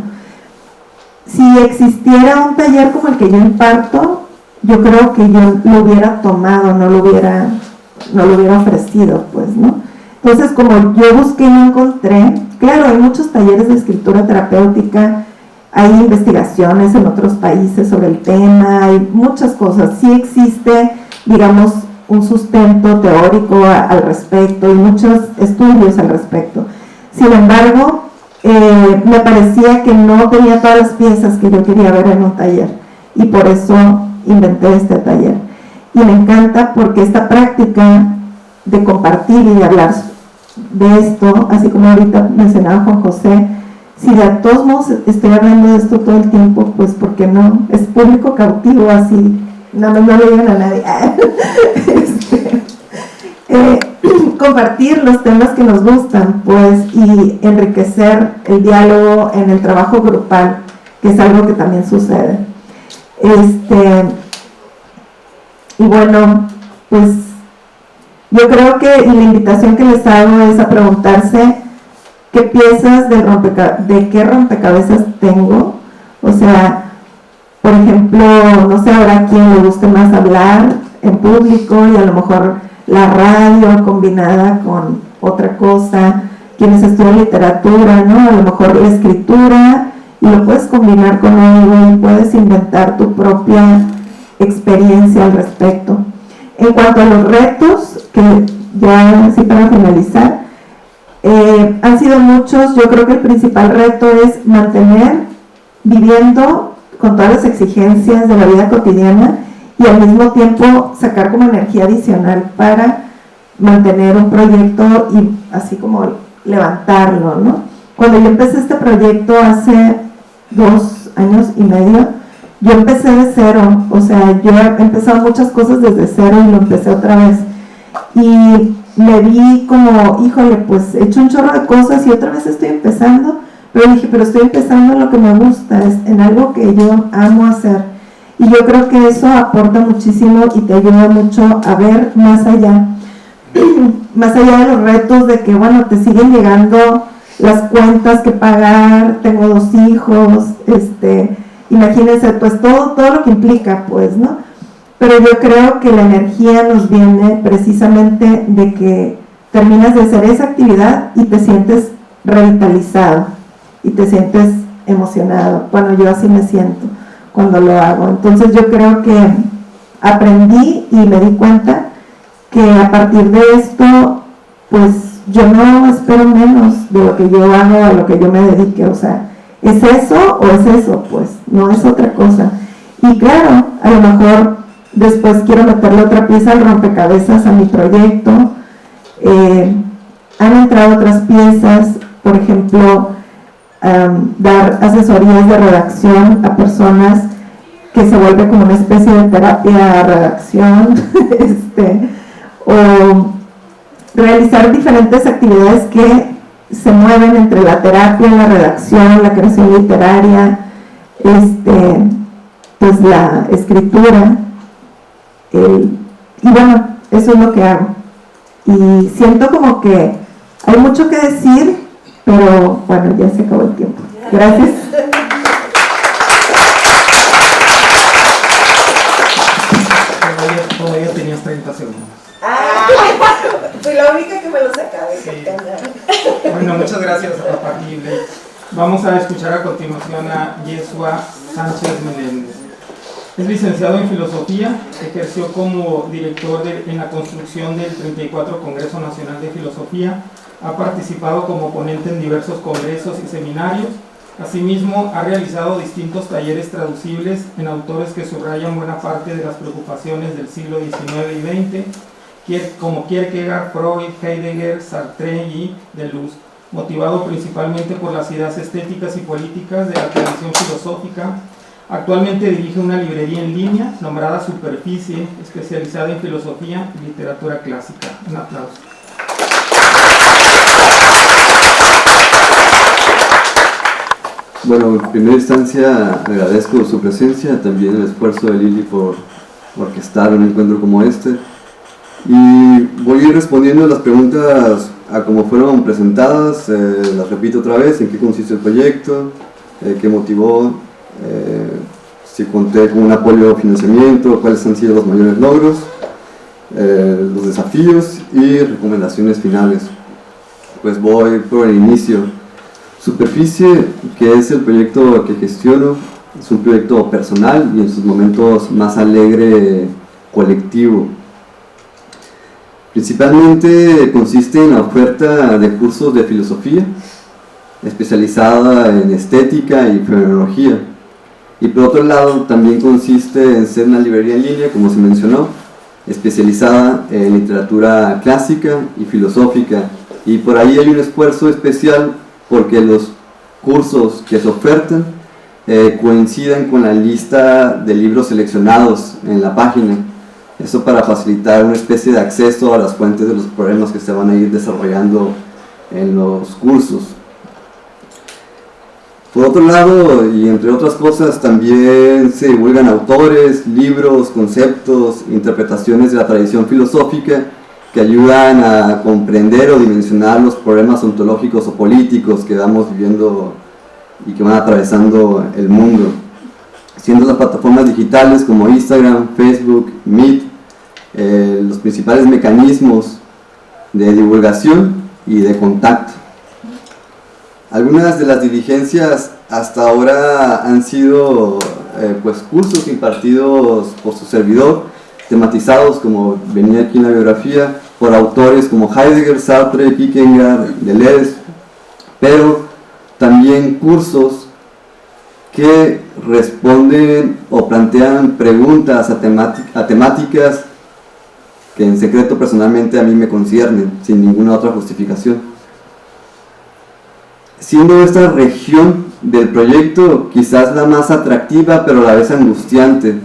Si existiera un taller como el que yo imparto, yo creo que yo lo hubiera tomado, no lo hubiera ofrecido, pues, ¿no? Entonces, como yo busqué y no encontré, claro, hay muchos talleres de escritura terapéutica, hay investigaciones en otros países sobre el tema, hay muchas cosas, sí existe, digamos, un sustento teórico al respecto y muchos estudios al respecto. Sin embargo, me parecía que no tenía todas las piezas que yo quería ver en un taller y por eso inventé este taller. Y me encanta porque esta práctica de compartir y de hablar de esto, así como ahorita mencionaba Juan José, si de todos modos estoy hablando de esto todo el tiempo, pues ¿por qué no? Es público cautivo, así, no le digan a nadie. Compartir los temas que nos gustan, pues, y enriquecer el diálogo en el trabajo grupal, que es algo que también sucede. Y bueno, pues yo creo que la invitación que les hago es a preguntarse qué piezas de qué rompecabezas tengo. O sea, por ejemplo, no sé, ahora a quién le guste más hablar en público y a lo mejor la radio combinada con otra cosa, quienes estudian literatura, ¿no? A lo mejor la escritura, y lo puedes combinar con algo y puedes inventar tu propia experiencia al respecto. En cuanto a los retos, que ya así para finalizar, han sido muchos. Yo creo que el principal reto es mantener viviendo con todas las exigencias de la vida cotidiana y al mismo tiempo sacar como energía adicional para mantener un proyecto y así como levantarlo, ¿no? Cuando yo empecé este proyecto hace 2 años y medio, yo empecé de cero, o sea, yo he empezado muchas cosas desde cero y lo empecé otra vez. Y me vi como, híjole, pues he hecho un chorro de cosas y otra vez estoy empezando, pero dije, pero estoy empezando en lo que me gusta, en algo que yo amo hacer. Y yo creo que eso aporta muchísimo y te ayuda mucho a ver más allá. Más allá de los retos de que, bueno, te siguen llegando las cuentas que pagar, tengo 2 hijos, imagínense, pues todo lo que implica, pues, ¿no? Pero yo creo que la energía nos viene precisamente de que terminas de hacer esa actividad y te sientes revitalizado y te sientes emocionado. Bueno, yo así me siento cuando lo hago. Entonces yo creo que aprendí y me di cuenta que a partir de esto, pues yo no espero menos de lo que yo hago, a lo que yo me dedique, o sea, ¿es eso o es eso? Pues no es otra cosa. Y claro, a lo mejor después quiero meterle otra pieza al rompecabezas a mi proyecto. Han entrado otras piezas, por ejemplo, dar asesorías de redacción a personas que se vuelve como una especie de terapia a redacción, o realizar diferentes actividades que se mueven entre la terapia, la redacción, la creación literaria, pues la escritura, y bueno, eso es lo que hago. Y siento como que hay mucho que decir, pero bueno, ya se acabó el tiempo. Gracias. Todavía tenías 30 segundos. Fui la única que me lo acabé. Sí. Bueno, muchas gracias, Pati. Vamos a escuchar a continuación a Yeshua Sánchez Meléndez. Es licenciado en Filosofía, ejerció como director en la construcción del 34 Congreso Nacional de Filosofía, ha participado como ponente en diversos congresos y seminarios. Asimismo, ha realizado distintos talleres traducibles en autores que subrayan buena parte de las preocupaciones del siglo XIX y XX, como Kierkegaard, Freud, Heidegger, Sartre y Deleuze, motivado principalmente por las ideas estéticas y políticas de la tradición filosófica. Actualmente dirige una librería en línea nombrada Superficie, especializada en filosofía y literatura clásica. Un aplauso. Bueno, en primera instancia agradezco su presencia, también el esfuerzo de Lili por orquestar un encuentro como este. Y voy a ir respondiendo las preguntas a cómo fueron presentadas, las repito otra vez, en qué consiste el proyecto, qué motivó, si conté con un apoyo o financiamiento, cuáles han sido los mayores logros, los desafíos y recomendaciones finales. Pues voy por el inicio. Superficie, que es el proyecto que gestiono, es un proyecto personal y en sus momentos más alegre, colectivo. Principalmente consiste en la oferta de cursos de filosofía, especializada en estética y fenomenología. Y por otro lado también consiste en ser una librería en línea, como se mencionó, especializada en literatura clásica y filosófica. Y por ahí hay un esfuerzo especial porque los cursos que se ofertan coinciden con la lista de libros seleccionados en la página. Eso para facilitar una especie de acceso a las fuentes de los problemas que se van a ir desarrollando en los cursos. Por otro lado, y entre otras cosas, también se divulgan autores, libros, conceptos, interpretaciones de la tradición filosófica que ayudan a comprender o dimensionar los problemas ontológicos o políticos que vamos viviendo y que van atravesando el mundo. Siendo las plataformas digitales como Instagram, Facebook, Meet, los principales mecanismos de divulgación y de contacto. Algunas de las diligencias hasta ahora han sido pues cursos impartidos por su servidor, tematizados, como venía aquí en la biografía, por autores como Heidegger, Sartre, Kierkegaard, Deleuze, pero también cursos que responden o plantean preguntas a temáticas que en secreto personalmente a mí me conciernen, sin ninguna otra justificación. Siendo esta región del proyecto quizás la más atractiva pero a la vez angustiante,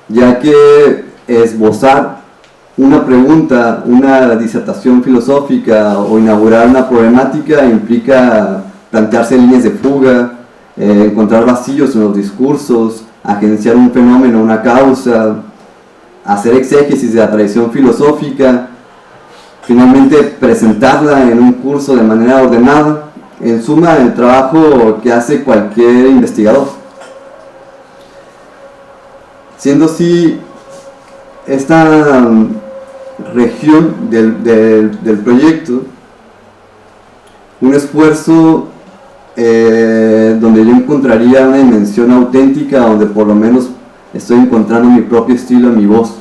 ya que esbozar una pregunta, una disertación filosófica o inaugurar una problemática implica plantearse líneas de fuga, encontrar vacíos en los discursos, agenciar un fenómeno, una causa, hacer exégesis de la tradición filosófica, finalmente presentarla en un curso de manera ordenada. En suma, el trabajo que hace cualquier investigador. Siendo así, esta región del proyecto un esfuerzo donde yo encontraría una dimensión auténtica, donde por lo menos estoy encontrando mi propio estilo, mi voz.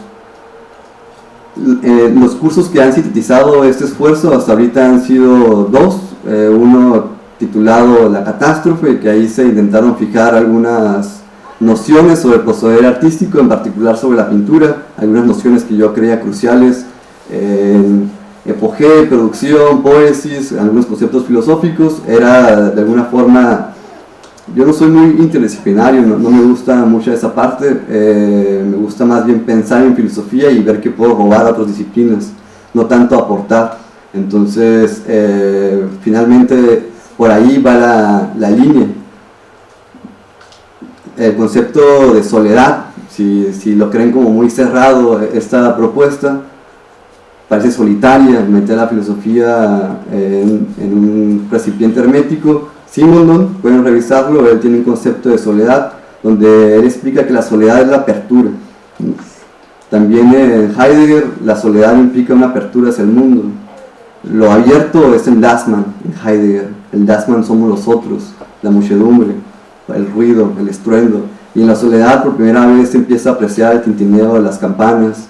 Los cursos que han sintetizado este esfuerzo hasta ahorita han sido dos, uno titulado La Catástrofe, que ahí se intentaron fijar algunas nociones sobre el proceder artístico, en particular sobre la pintura, algunas nociones que yo creía cruciales en epogé, producción, poesis, algunos conceptos filosóficos. Era de alguna forma, yo no soy muy interdisciplinario, no me gusta mucho esa parte, me gusta más bien pensar en filosofía y ver qué puedo robar a otras disciplinas, no tanto aportar. Entonces, finalmente, por ahí va la línea. El concepto de soledad, si lo creen como muy cerrado esta propuesta, parece solitaria, meter la filosofía en un recipiente hermético. Simondon, pueden revisarlo, él tiene un concepto de soledad, donde él explica que la soledad es la apertura. También en Heidegger, la soledad implica una apertura hacia el mundo. Lo abierto es el Dasman en Heidegger, el Dasman somos los otros, la muchedumbre, el ruido, el estruendo. Y en la soledad por primera vez se empieza a apreciar el tintineo de las campanas,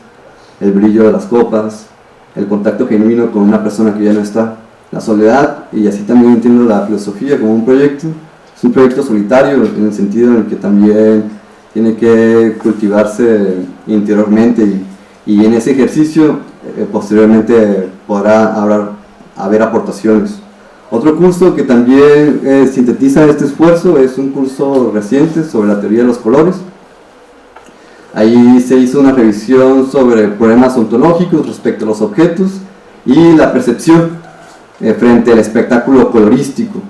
el brillo de las copas, el contacto genuino con una persona que ya no está. La soledad, y así también entiendo la filosofía como un proyecto, es un proyecto solitario en el sentido en el que también tiene que cultivarse interiormente y en ese ejercicio posteriormente podrá haber aportaciones. Otro curso que también sintetiza este esfuerzo es un curso reciente sobre la teoría de los colores. Ahí se hizo una revisión sobre problemas ontológicos respecto a los objetos y la percepción frente al espectáculo colorístico.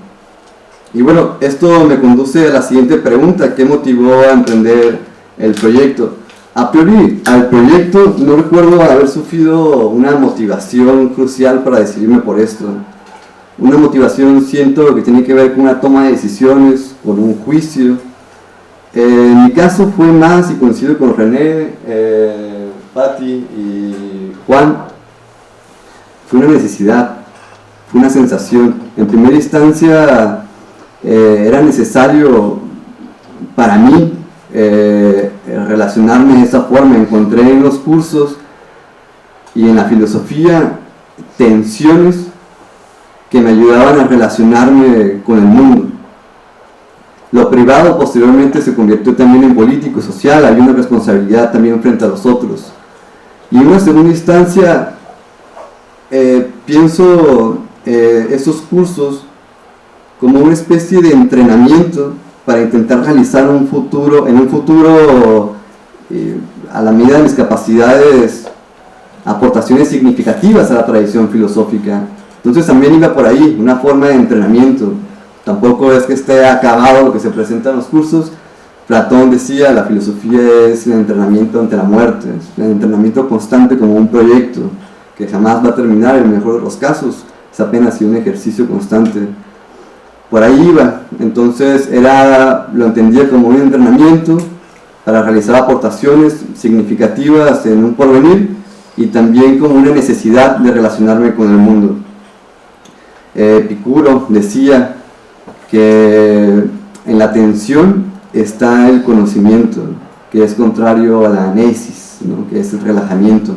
Y bueno, esto me conduce a la siguiente pregunta: ¿qué motivó a emprender el proyecto? A priori, al proyecto no recuerdo haber sufrido una motivación crucial para decidirme por esto. Una motivación siento que tiene que ver con una toma de decisiones, con un juicio. En mi caso fue más, y coincido con René, Patti y Juan, fue una necesidad, fue una sensación. En primera instancia era necesario para mí relacionarme de esa forma. Encontré en los cursos y en la filosofía tensiones que me ayudaban a relacionarme con el mundo. Lo privado posteriormente se convirtió también en político, social, hay una responsabilidad también frente a los otros. Y en una segunda instancia, pienso esos cursos como una especie de entrenamiento para intentar realizar en un futuro, a la medida de mis capacidades, aportaciones significativas a la tradición filosófica. Entonces también iba por ahí, una forma de entrenamiento. Tampoco es que esté acabado lo que se presenta en los cursos. Platón decía, la filosofía es el entrenamiento ante la muerte, es el entrenamiento constante como un proyecto que jamás va a terminar en el mejor de los casos, es apenas un ejercicio constante. Por ahí iba, entonces lo entendía como un entrenamiento para realizar aportaciones significativas en un porvenir y también como una necesidad de relacionarme con el mundo. Epicuro decía que en la tensión está el conocimiento, que es contrario a la anesis, ¿no? Que es el relajamiento.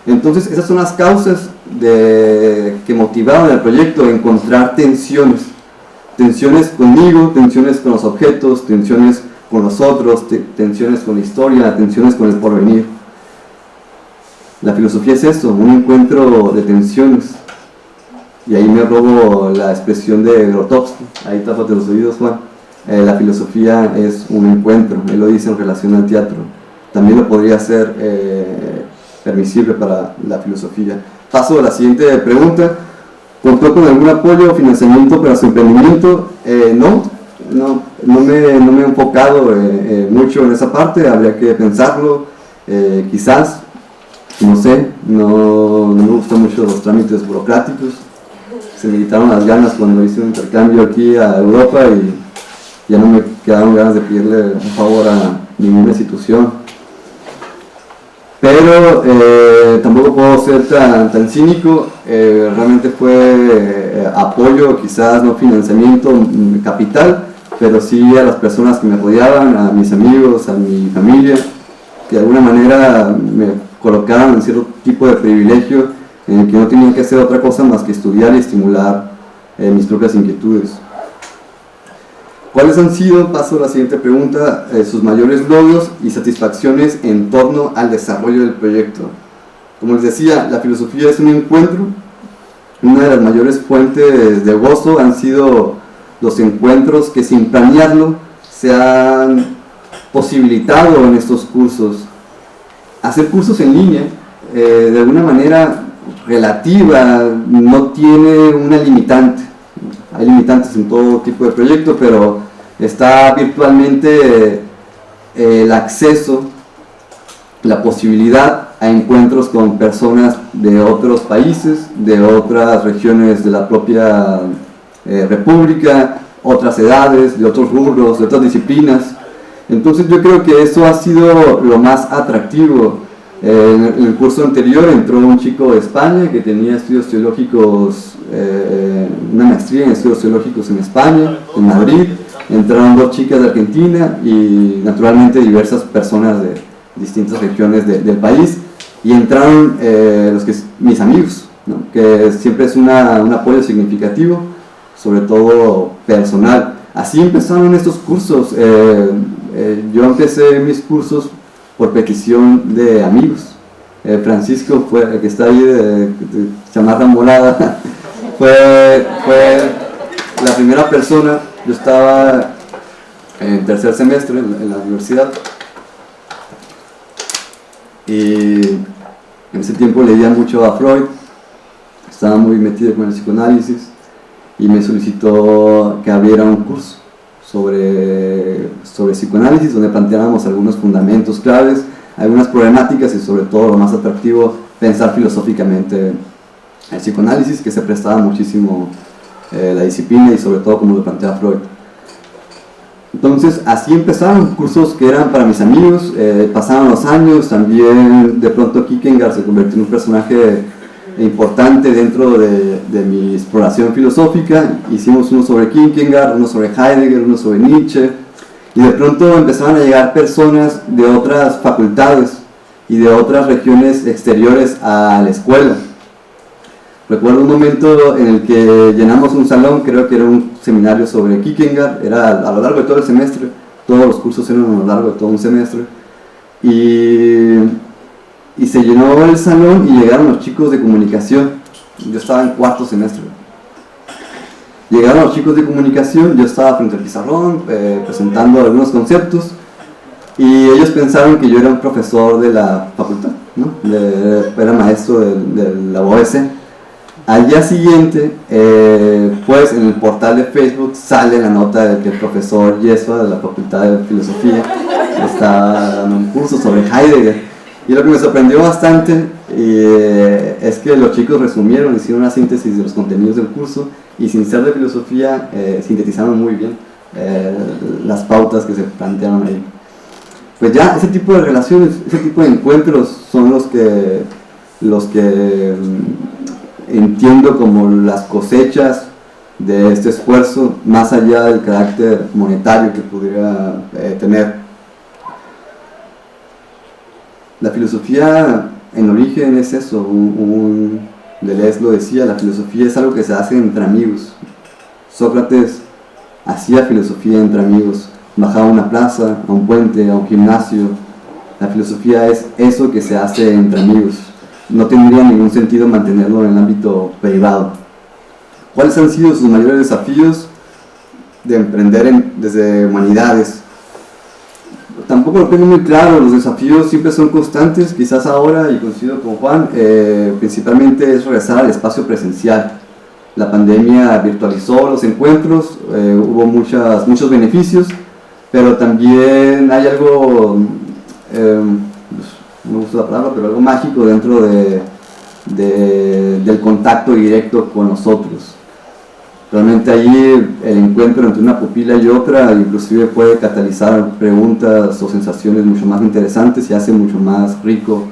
Entonces esas son las causas que motivaban el proyecto, encontrar tensiones conmigo, tensiones con los objetos, tensiones con los otros, tensiones con la historia, tensiones con el porvenir. La filosofía es eso, un encuentro de tensiones. Y ahí me robo la expresión de Grotowski, ahí tápate los oídos, Juan. La filosofía es un encuentro, él lo dice en relación al teatro. También lo podría ser permisible para la filosofía. Paso a la siguiente pregunta. ¿Contó con algún apoyo o financiamiento para su emprendimiento? No me he enfocado mucho en esa parte, habría que pensarlo, quizás, no sé, no me gustan mucho los trámites burocráticos. Se me quitaron las ganas cuando hice un intercambio aquí a Europa y ya no me quedaron ganas de pedirle un favor a ninguna institución. Pero tampoco puedo ser tan cínico, realmente fue apoyo, quizás no financiamiento capital, pero sí a las personas que me rodeaban, a mis amigos, a mi familia, que de alguna manera me colocaban en cierto tipo de privilegio en el que no tenían que hacer otra cosa más que estudiar y estimular mis propias inquietudes. ¿Cuáles han sido, paso a la siguiente pregunta, sus mayores logros y satisfacciones en torno al desarrollo del proyecto? Como les decía, la filosofía es un encuentro. Una de las mayores fuentes de gozo han sido los encuentros que, sin planearlo, se han posibilitado en estos cursos. Hacer cursos en línea, de alguna manera relativa, no tiene una limitante. Hay limitantes en todo tipo de proyecto, pero está virtualmente el acceso, la posibilidad a encuentros con personas de otros países, de otras regiones de la propia república, otras edades, de otros rubros, de otras disciplinas. Entonces yo creo que eso ha sido lo más atractivo. En el curso anterior entró un chico de España que tenía estudios teológicos, una maestría en estudios teológicos en España, en Madrid. Entraron 2 chicas de Argentina y naturalmente diversas personas de distintas regiones del país. Y entraron mis amigos, ¿no? Que siempre es un apoyo significativo, sobre todo personal. Así empezaron estos cursos. Yo empecé mis cursos por petición de amigos. Francisco, el que está ahí de chamarra morada, fue la primera persona. Yo estaba en tercer semestre en la universidad y en ese tiempo leía mucho a Freud, estaba muy metido con el psicoanálisis y me solicitó que abriera un curso sobre psicoanálisis, donde planteábamos algunos fundamentos claves, algunas problemáticas y sobre todo lo más atractivo, pensar filosóficamente el psicoanálisis, que se prestaba muchísimo la disciplina y sobre todo como lo plantea Freud. Entonces así empezaron cursos que eran para mis amigos, pasaron los años, también de pronto Kierkegaard se convirtió en un personaje importante dentro de mi exploración filosófica. Hicimos uno sobre Kierkegaard, uno sobre Heidegger, uno sobre Nietzsche, y de pronto empezaban a llegar personas de otras facultades y de otras regiones exteriores a la escuela. Recuerdo un momento en el que llenamos un salón, creo que era un seminario sobre Kierkegaard, era a lo largo de todo el semestre, todos los cursos eran a lo largo de todo un semestre, y se llenó el salón y llegaron los chicos de comunicación. Yo estaba en 4º semestre. Llegaron los chicos de comunicación, yo estaba frente al pizarrón presentando algunos conceptos y ellos pensaron que yo era un profesor de la facultad, ¿no? Era maestro de la OEC. Al día siguiente, pues en el portal de Facebook sale la nota de que el profesor Yesua de la Facultad de Filosofía estaba dando un curso sobre Heidegger. Y lo que me sorprendió bastante es que los chicos resumieron, hicieron una síntesis de los contenidos del curso y sin ser de filosofía sintetizaron muy bien las pautas que se plantearon ahí. Pues ya ese tipo de relaciones, ese tipo de encuentros son los que entiendo como las cosechas de este esfuerzo, más allá del carácter monetario que pudiera tener. La filosofía en origen es eso, Deleuze lo decía, la filosofía es algo que se hace entre amigos. Sócrates hacía filosofía entre amigos, bajaba a una plaza, a un puente, a un gimnasio. La filosofía es eso que se hace entre amigos. No tendría ningún sentido mantenerlo en el ámbito privado. ¿Cuáles han sido sus mayores desafíos de emprender desde humanidades? Tampoco lo tengo muy claro, los desafíos siempre son constantes, quizás ahora, y coincido con Juan, principalmente es regresar al espacio presencial. La pandemia virtualizó los encuentros, hubo muchos beneficios, pero también hay algo, no me gusta la palabra, pero algo mágico dentro del contacto directo con nosotros. Realmente allí el encuentro entre una pupila y otra inclusive puede catalizar preguntas o sensaciones mucho más interesantes y hace mucho más rico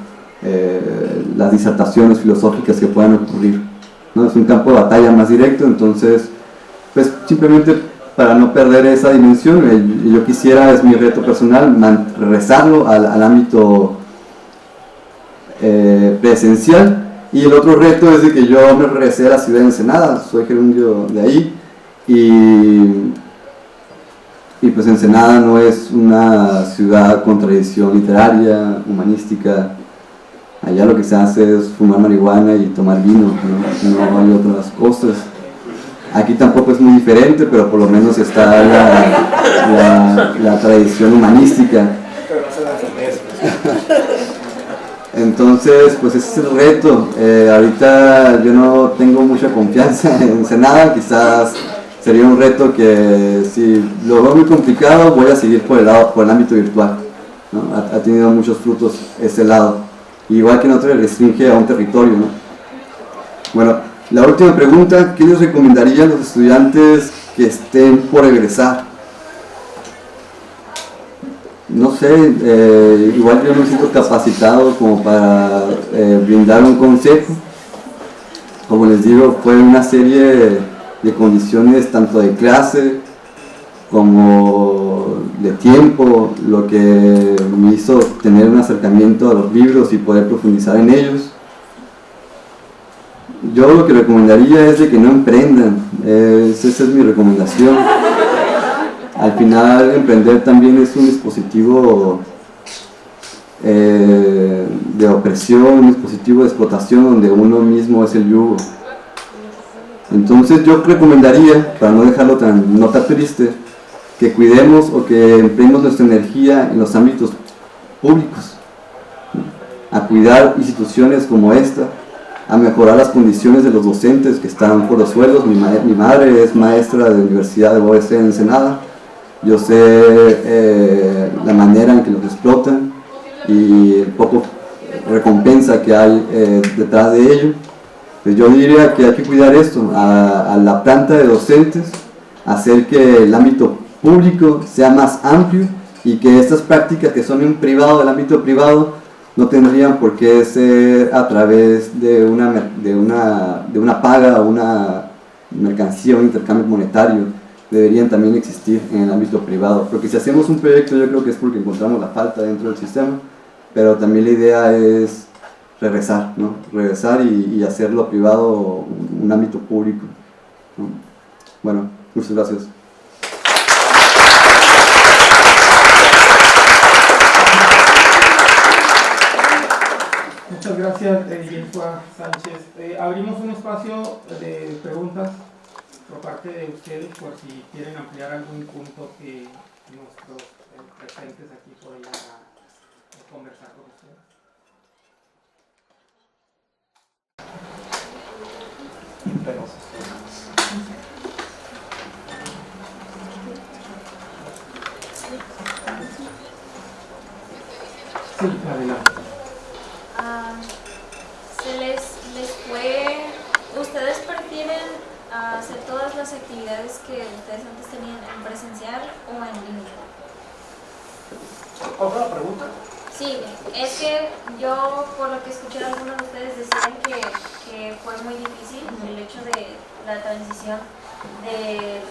las disertaciones filosóficas que puedan ocurrir, ¿no? Es un campo de batalla más directo, entonces pues simplemente para no perder esa dimensión, yo quisiera, es mi reto personal, regresarlo al ámbito presencial. Y el otro reto es de que yo me regresé a la ciudad de Ensenada, soy gerundio de ahí, y pues Ensenada no es una ciudad con tradición literaria, humanística. Allá lo que se hace es fumar marihuana y tomar vino, no hay otras cosas. Aquí tampoco es muy diferente, pero por lo menos está la tradición humanística. Entonces, pues ese es el reto. Ahorita yo no tengo mucha confianza en Ensenada, quizás sería un reto que si lo veo muy complicado voy a seguir por el ámbito virtual, ¿no? Ha tenido muchos frutos ese lado, igual que no te restringe a un territorio, ¿no? Bueno, la última pregunta: ¿qué les recomendaría a los estudiantes que estén por egresar? No sé, igual yo no me siento capacitado como para brindar un consejo. Como les digo, fue una serie de condiciones tanto de clase como de tiempo lo que me hizo tener un acercamiento a los libros y poder profundizar en ellos. Yo lo que recomendaría es de que no emprendan, esa es mi recomendación. Al final, emprender también es un dispositivo de opresión, un dispositivo de explotación donde uno mismo es el yugo. Entonces yo recomendaría, para no dejarlo no tan triste, que cuidemos o que empleemos nuestra energía en los ámbitos públicos, a cuidar instituciones como esta, a mejorar las condiciones de los docentes que están por los suelos. Mi madre es maestra de la Universidad de UABC en Ensenada. Yo sé la manera en que los explotan y el poco recompensa que hay detrás de ello. Pues yo diría que hay que cuidar esto, a la planta de docentes, hacer que el ámbito público sea más amplio y que estas prácticas que son en privado, del ámbito privado, no tendrían por qué ser a través de una paga o una mercancía, un intercambio monetario. Deberían también existir en el ámbito privado, porque si hacemos un proyecto yo creo que es porque encontramos la falta dentro del sistema, pero también la idea es regresar, ¿no? Regresar y hacerlo privado un ámbito público, ¿no? Bueno, muchas gracias. Muchas gracias, Yelfua Sánchez. Abrimos un espacio de preguntas por parte de ustedes, por si quieren ampliar algún punto que nuestros presentes aquí podrían conversar con ustedes. Sí, adelante. ¿Ustedes prefieren hacer todas las actividades que ustedes antes tenían en presencial o en línea? ¿Cuál fue la pregunta? Sí, es que yo, por lo que escuché, algunos de ustedes decían que fue muy difícil el hecho de la transición de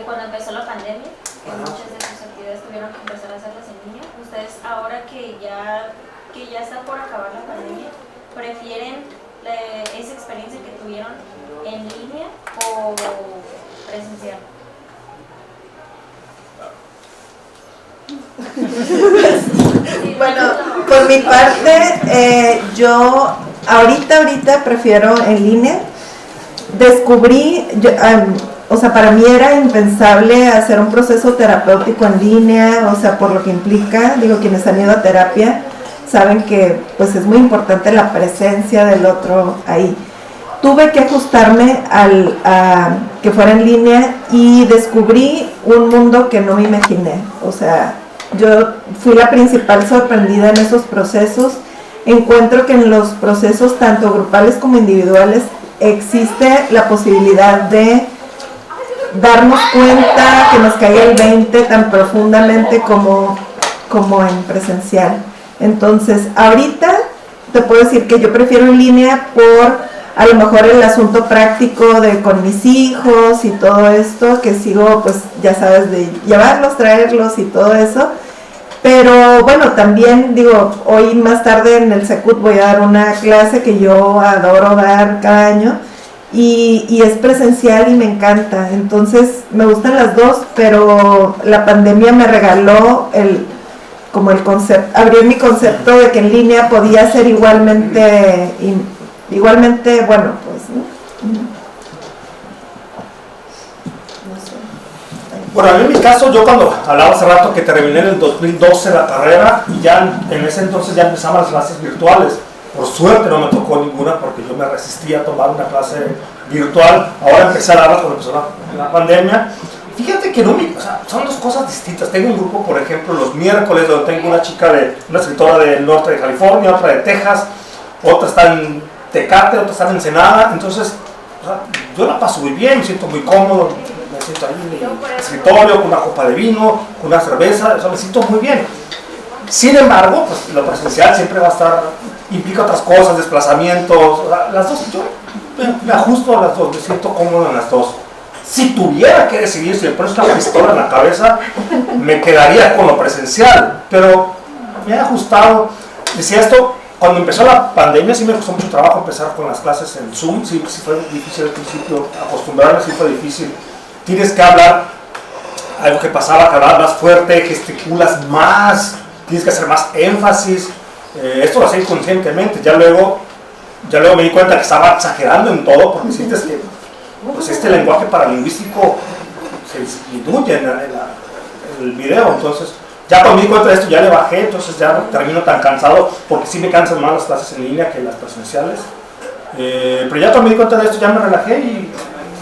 cuando empezó la pandemia, que muchas de sus actividades tuvieron que empezar a hacerlas en línea. Ustedes, ahora que ya está por acabar la pandemia, ¿prefieren esa experiencia que tuvieron en línea o presencial? Bueno, por mi parte, yo ahorita prefiero en línea. Descubrí, o sea, para mí era impensable hacer un proceso terapéutico en línea, o sea, por lo que implica, digo, quienes han ido a terapia saben que pues es muy importante la presencia del otro ahí. Tuve que ajustarme a que fuera en línea y descubrí un mundo que no me imaginé. O sea, yo fui la principal sorprendida en esos procesos. Encuentro que en los procesos tanto grupales como individuales existe la posibilidad de darnos cuenta, que nos caiga el 20 tan profundamente como en presencial. Entonces, ahorita te puedo decir que yo prefiero en línea por a lo mejor el asunto práctico de con mis hijos y todo esto, que sigo, pues ya sabes, de llevarlos, traerlos y todo eso. Pero bueno, también digo, hoy más tarde en el Secut voy a dar una clase que yo adoro dar cada año y es presencial y me encanta. Entonces me gustan las dos, pero la pandemia me regaló como el concepto, abrió mi concepto de que en línea podía ser igualmente bueno, pues, ¿no? Bueno, a mí en mi caso, yo cuando hablaba hace rato que terminé en el 2012 la carrera y ya en ese entonces ya empezaban las clases virtuales. Por suerte no me tocó ninguna porque yo me resistía a tomar una clase virtual. Ahora empecé a darla cuando empezó la pandemia. Fíjate que no, o sea, son dos cosas distintas. Tengo un grupo, por ejemplo, los miércoles, donde tengo una escritora del norte de California, otra de Texas, otra está en Tecate, otra está en Ensenada. Entonces, o sea, yo la paso muy bien, me siento muy cómodo. Me siento ahí en el escritorio con una copa de vino, con una cerveza, o sea, me siento muy bien. Sin embargo, pues lo presencial siempre va a estar, implica otras cosas, desplazamientos, o sea, las dos, yo me ajusto a las dos, me siento cómodo en las dos. Si tuviera que decidir, si me pones una pistola en la cabeza, me quedaría con lo presencial, pero me he ajustado. Decía esto, cuando empezó la pandemia sí me costó mucho trabajo empezar con las clases en Zoom, sí fue difícil al principio, acostumbrarme sí fue difícil. Tienes que hablar, algo que pasaba, que hablar más fuerte, gesticulas más, tienes que hacer más énfasis. Esto lo hacía inconscientemente, ya luego me di cuenta que estaba exagerando en todo, porque sientes que pues este lenguaje paralingüístico se disminuye en el video. Entonces ya cuando me di cuenta de esto ya le bajé, entonces ya no termino tan cansado, porque sí me cansan más las clases en línea que las presenciales. Pero ya cuando me di cuenta de esto ya me relajé y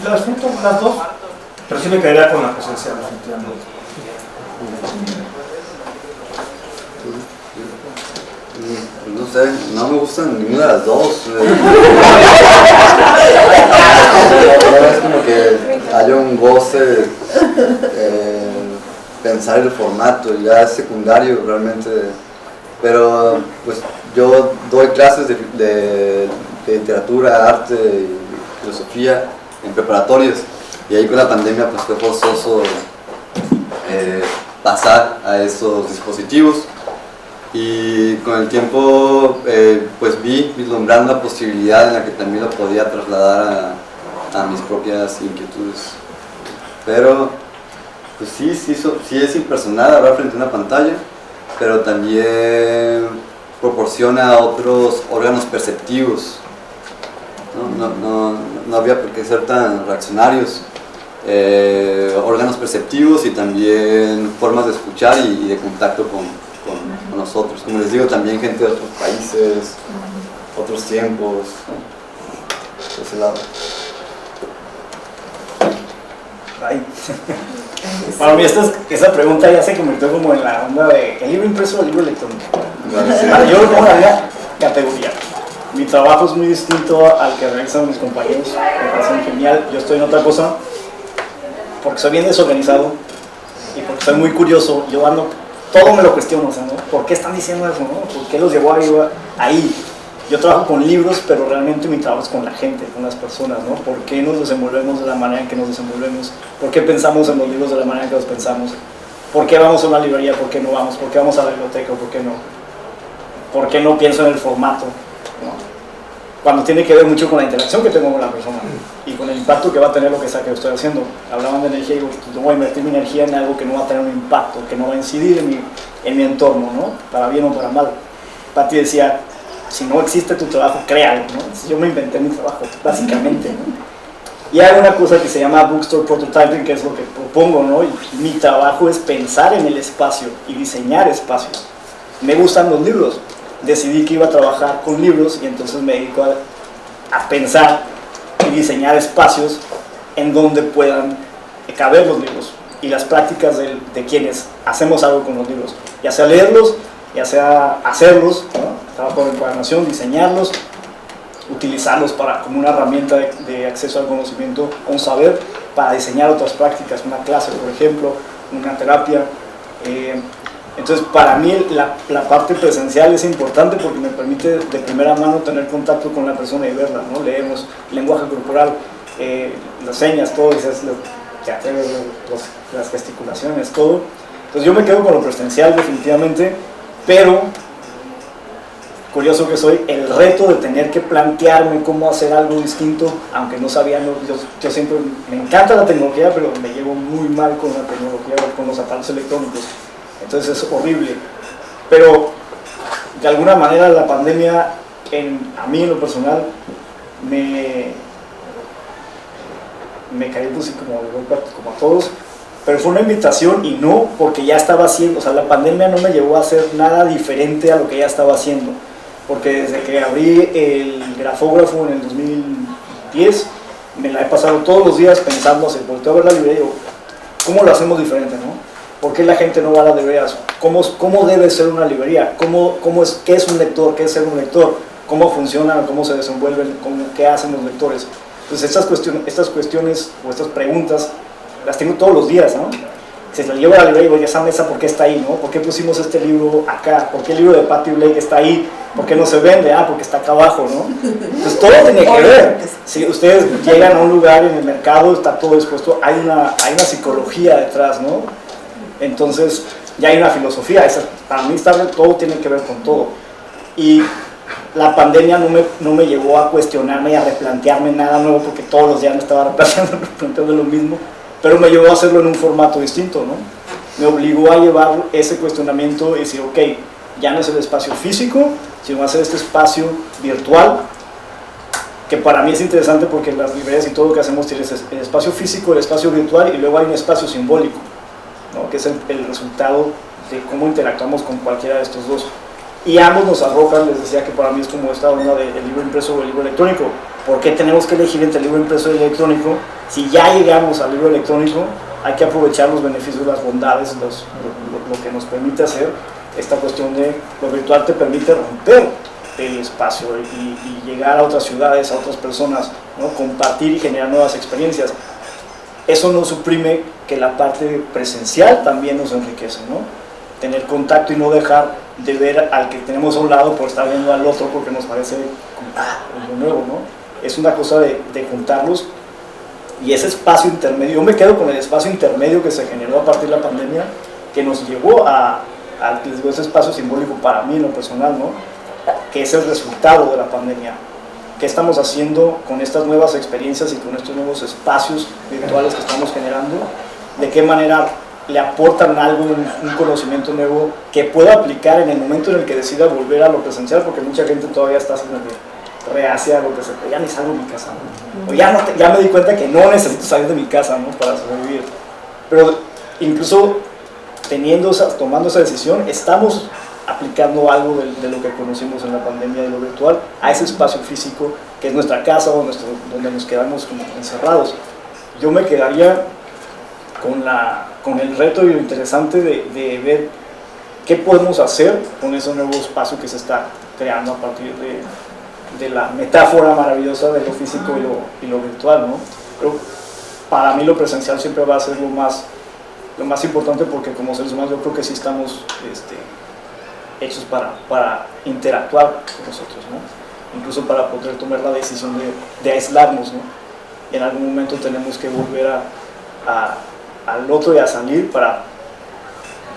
las disfruto las dos. Pero sí me quedaría con la presencia, definitivamente. No sé, no me gustan ninguna de las dos. Es como que haya un goce, pensar el formato, ya es secundario realmente. Pero pues yo doy clases de literatura, arte y filosofía en preparatorias. Y ahí con la pandemia pues fue forzoso pasar a esos dispositivos y con el tiempo pues vi vislumbrando la posibilidad en la que también lo podía trasladar a mis propias inquietudes. Pero pues sí es impersonal hablar frente a una pantalla, pero también proporciona otros órganos perceptivos. No había por qué ser tan reaccionarios. Órganos perceptivos y también formas de escuchar y de contacto con nosotros. Como les digo, también gente de otros países, otros tiempos, por ese lado. Ay. Para mí esta pregunta ya se convirtió como en la onda de ¿el libro impreso o el libro electrónico? Yo lo pongo en la categoría. Mi trabajo es muy distinto al que realizan mis compañeros, me parece genial. Yo estoy en otra cosa porque soy bien desorganizado y porque soy muy curioso. Yo todo me lo cuestiono, o sea, ¿no? ¿Por qué están diciendo eso? ¿No? ¿Por qué los llevó ahí? Yo trabajo con libros, pero realmente mi trabajo es con la gente, con las personas, ¿no? ¿Por qué nos desenvolvemos de la manera en que nos desenvolvemos? ¿Por qué pensamos en los libros de la manera en que los pensamos? ¿Por qué vamos a una librería? ¿Por qué no vamos? ¿Por qué vamos a la biblioteca? ¿Por qué no? ¿Por qué no pienso en el formato? ¿No? Cuando tiene que ver mucho con la interacción que tengo con la persona y con el impacto que va a tener lo que sea que estoy haciendo. Hablaban de energía y digo, yo voy a invertir mi energía en algo que no va a tener un impacto, que no va a incidir en mi entorno, ¿no? Para bien o para mal. Patti decía, si no existe tu trabajo, créalo, ¿no? Entonces, yo me inventé mi trabajo, básicamente, ¿no? Y hay una cosa que se llama Bookstore Prototyping, que es lo que propongo, ¿no? Y mi trabajo es pensar en el espacio y diseñar espacios. Me gustan los libros. Decidí que iba a trabajar con libros y entonces me dedico a pensar y diseñar espacios en donde puedan caber los libros y las prácticas de quienes hacemos algo con los libros, ya sea leerlos, ya sea hacerlos, ¿no? Trabajo de encuadernación, diseñarlos, utilizarlos como una herramienta de acceso al conocimiento, un saber, para diseñar otras prácticas, una clase por ejemplo, una terapia. Entonces para mí la parte presencial es importante porque me permite de primera mano tener contacto con la persona y verla, ¿no? Leemos lenguaje corporal, las señas, todo, las gesticulaciones, todo. Entonces yo me quedo con lo presencial definitivamente, pero curioso que soy, el reto de tener que plantearme cómo hacer algo distinto, aunque no sabía, yo siempre me encanta la tecnología, pero me llevo muy mal con la tecnología, con los aparatos electrónicos, entonces es horrible. Pero de alguna manera la pandemia, a mí en lo personal, me cayó así como a todos, pero fue una invitación y no porque ya estaba haciendo, o sea, la pandemia no me llevó a hacer nada diferente a lo que ya estaba haciendo, porque desde que abrí el grafógrafo en el 2010, me la he pasado todos los días pensando, volteo a ver la librería y digo, ¿cómo lo hacemos diferente, no? ¿Por qué la gente no va a las librerías? ¿Cómo debe ser una librería? ¿Qué es un lector? ¿Qué es ser un lector? ¿Cómo funcionan? ¿Cómo se desenvuelven? ¿Qué hacen los lectores? Entonces estas cuestiones o estas preguntas las tengo todos los días, ¿no? Se las llevo a la librería y digo, esa mesa, ¿por qué está ahí, no? ¿Por qué pusimos este libro acá? ¿Por qué el libro de Patty Blake está ahí? ¿Por qué no se vende? Porque está acá abajo, ¿no? Entonces todo tiene que ver. Si ustedes llegan a un lugar en el mercado, está todo dispuesto, hay una psicología detrás, ¿no? Entonces ya hay una filosofía. Para mí todo tiene que ver con todo. Y la pandemia no me llevó a cuestionarme y a replantearme nada nuevo, porque todos los días me estaba replanteando lo mismo, pero me llevó a hacerlo en un formato distinto, ¿no? Me obligó a llevar ese cuestionamiento y decir, ok, ya no es el espacio físico, sino va a ser este espacio virtual, que para mí es interesante porque las librerías y todo lo que hacemos tiene el espacio físico, el espacio virtual, y luego hay un espacio simbólico, ¿no? Que es el resultado de cómo interactuamos con cualquiera de estos dos. Y ambos nos arrojan, les decía que para mí es como esta onda del libro impreso o el libro electrónico. ¿Por qué tenemos que elegir entre el libro impreso y el electrónico? Si ya llegamos al libro electrónico, hay que aprovechar los beneficios, las bondades, lo que nos permite hacer. Esta cuestión de lo virtual te permite romper el espacio y llegar a otras ciudades, a otras personas, ¿no? Compartir y generar nuevas experiencias. Eso no suprime que la parte presencial también nos enriquece, ¿no? Tener contacto y no dejar de ver al que tenemos a un lado por estar viendo al otro porque nos parece como algo nuevo, ¿no? Es una cosa de juntarlos, y ese espacio intermedio, yo me quedo con el espacio intermedio que se generó a partir de la pandemia, que nos llevó a ese espacio simbólico para mí en lo personal, ¿no? Que es el resultado de la pandemia. ¿Qué estamos haciendo con estas nuevas experiencias y con estos nuevos espacios virtuales que estamos generando? ¿De qué manera le aportan algo, un conocimiento nuevo que pueda aplicar en el momento en el que decida volver a lo presencial? Porque mucha gente todavía está haciendo reacia a lo presencial. Ya ni salgo de mi casa, ¿no? O ya me di cuenta que no necesito salir de mi casa, ¿no? Para sobrevivir. Pero incluso tomando esa decisión, estamos aplicando algo de lo que conocimos en la pandemia de lo virtual a ese espacio físico que es nuestra casa o donde nos quedamos como encerrados. Yo me quedaría con el reto y lo interesante de ver qué podemos hacer con ese nuevo espacio que se está creando a partir de la metáfora maravillosa de lo físico y lo virtual, ¿no? Pero para mí lo presencial siempre va a ser lo más importante, porque como seres humanos yo creo que sí estamos hechos para interactuar con nosotros, ¿no? Incluso para poder tomar la decisión de aislarnos, ¿no? En algún momento tenemos que volver al otro y a salir para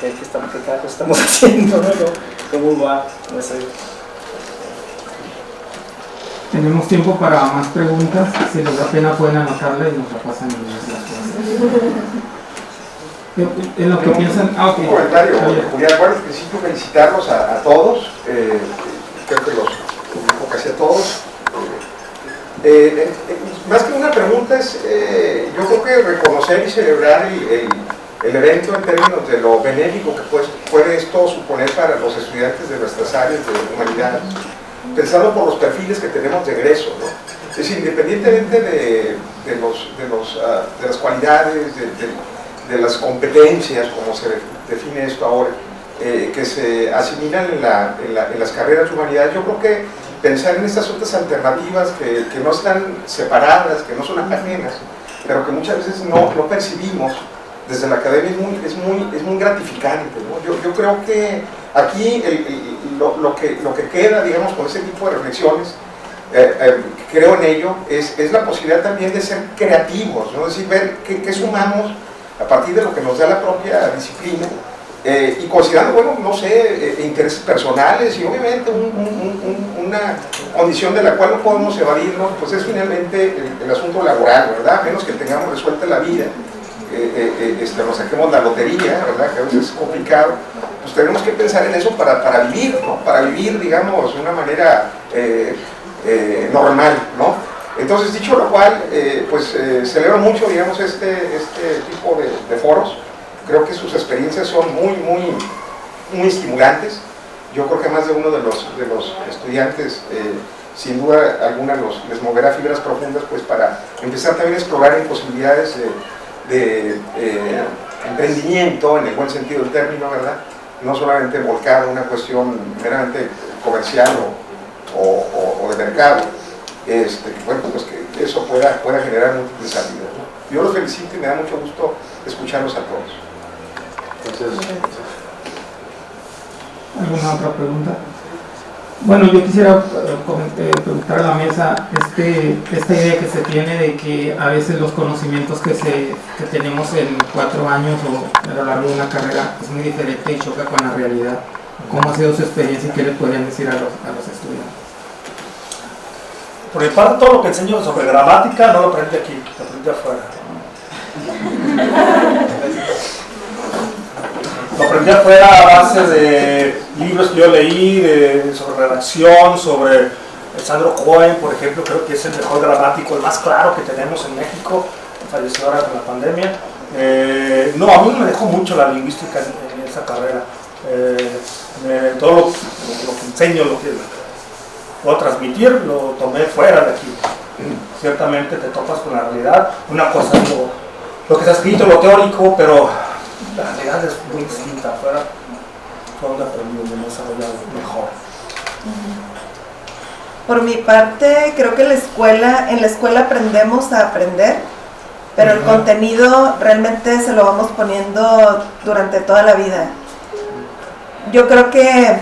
ver qué estamos haciendo, ¿no? ¿Cómo va? No sé. Tenemos tiempo para más preguntas. Si les da pena pueden anotarla y nos la pasan en las clases. En lo que piensan... Un comentario, Julián. Bueno, en principio felicitarlos a todos, creo que los publico casi a todos. Más que una pregunta es, yo creo que reconocer y celebrar el evento en términos de lo benéfico que puede esto suponer para los estudiantes de nuestras áreas de humanidades, pensando por los perfiles que tenemos de egreso, ¿no? Es decir, independientemente de las cualidades, de las competencias, como se define esto ahora, que se asimilan en las carreras de humanidades, yo creo que pensar en estas otras alternativas que no están separadas, que no son ajenas, pero que muchas veces no percibimos desde la academia, es muy gratificante, ¿no? Yo creo que aquí lo que queda, digamos, con ese tipo de reflexiones, creo en ello, es la posibilidad también de ser creativos, ¿no? Es decir, ver qué sumamos a partir de lo que nos da la propia disciplina, y considerando, bueno, no sé, intereses personales y obviamente una condición de la cual no podemos evadirnos, pues es finalmente el asunto laboral, ¿verdad? A menos que tengamos resuelta la vida, nos saquemos la lotería, ¿verdad? Que a veces es complicado, pues tenemos que pensar en eso para vivir, ¿no? Para vivir, digamos, de una manera normal, ¿no? Entonces, dicho lo cual, celebro mucho, digamos, este tipo de foros. Creo que sus experiencias son muy estimulantes. Yo creo que a más de uno de los estudiantes, sin duda alguna, les moverá fibras profundas, pues para empezar también a explorar en posibilidades de emprendimiento, en el buen sentido del término, ¿verdad? No solamente volcar una cuestión meramente comercial o de mercado, bueno, pues que eso pueda generar múltiples salidas, ¿no? Yo los felicito y me da mucho gusto escucharlos a todos. ¿Alguna otra pregunta? Bueno, yo quisiera preguntar a la mesa esta idea que se tiene de que a veces los conocimientos que tenemos en 4 años o a lo largo de una carrera es muy diferente y choca con la realidad. ¿Cómo ha sido su experiencia y qué le podrían decir a los estudiantes? Por mi parte, todo lo que enseño sobre gramática no lo aprendí aquí, lo aprendí afuera. Lo aprendí afuera a base de libros que yo leí sobre redacción, sobre Sandro Cohen, por ejemplo. Creo que es el mejor gramático, el más claro que tenemos en México, falleció ahora con la pandemia. No, a mí me dejó mucho la lingüística en esa carrera. Todo lo que enseño, lo que puedo transmitir, lo tomé fuera de aquí. Ciertamente te topas con la realidad. Una cosa es lo que está escrito, lo teórico, pero la realidad es muy distinta. Afuera fue donde aprendí, donde me he desarrollado mejor. Por mi parte, creo que en la escuela aprendemos a aprender, pero el contenido realmente se lo vamos poniendo durante toda la vida. Yo creo que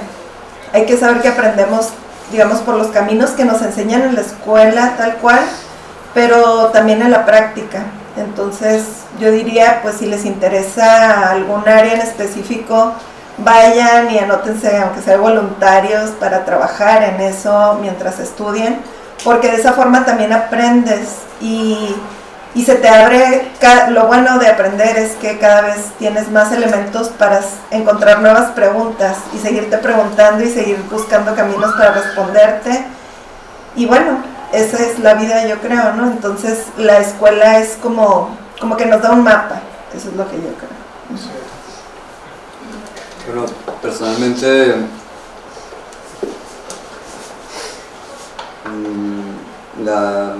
hay que saber que aprendemos, digamos, por los caminos que nos enseñan en la escuela, tal cual, pero también en la práctica. Entonces, yo diría, pues si les interesa algún área en específico, vayan y anótense, aunque sean voluntarios, para trabajar en eso mientras estudien, porque de esa forma también aprendes y se te abre. Lo bueno de aprender es que cada vez tienes más elementos para encontrar nuevas preguntas y seguirte preguntando y seguir buscando caminos para responderte. Y bueno, esa es la vida, yo creo, ¿no? Entonces la escuela es como que nos da un mapa. Eso es lo que yo creo. Sí. Pero personalmente la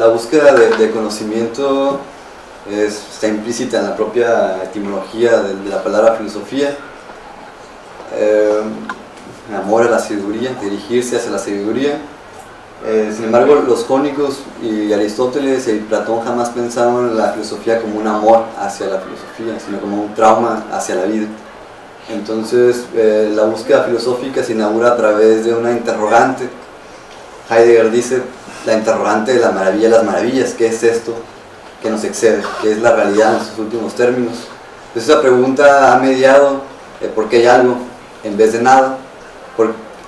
búsqueda de conocimiento está implícita en la propia etimología de la palabra filosofía. Amor a la sabiduría, dirigirse hacia la sabiduría. Sin embargo, los jónicos y Aristóteles y Platón jamás pensaron en la filosofía como un amor hacia la filosofía, sino como un trauma hacia la vida. Entonces, la búsqueda filosófica se inaugura a través de una interrogante. Heidegger dice, la interrogante de la maravilla de las maravillas, ¿qué es esto que nos excede? ¿Qué es la realidad en sus últimos términos? Entonces, esa pregunta ha mediado por qué hay algo en vez de nada,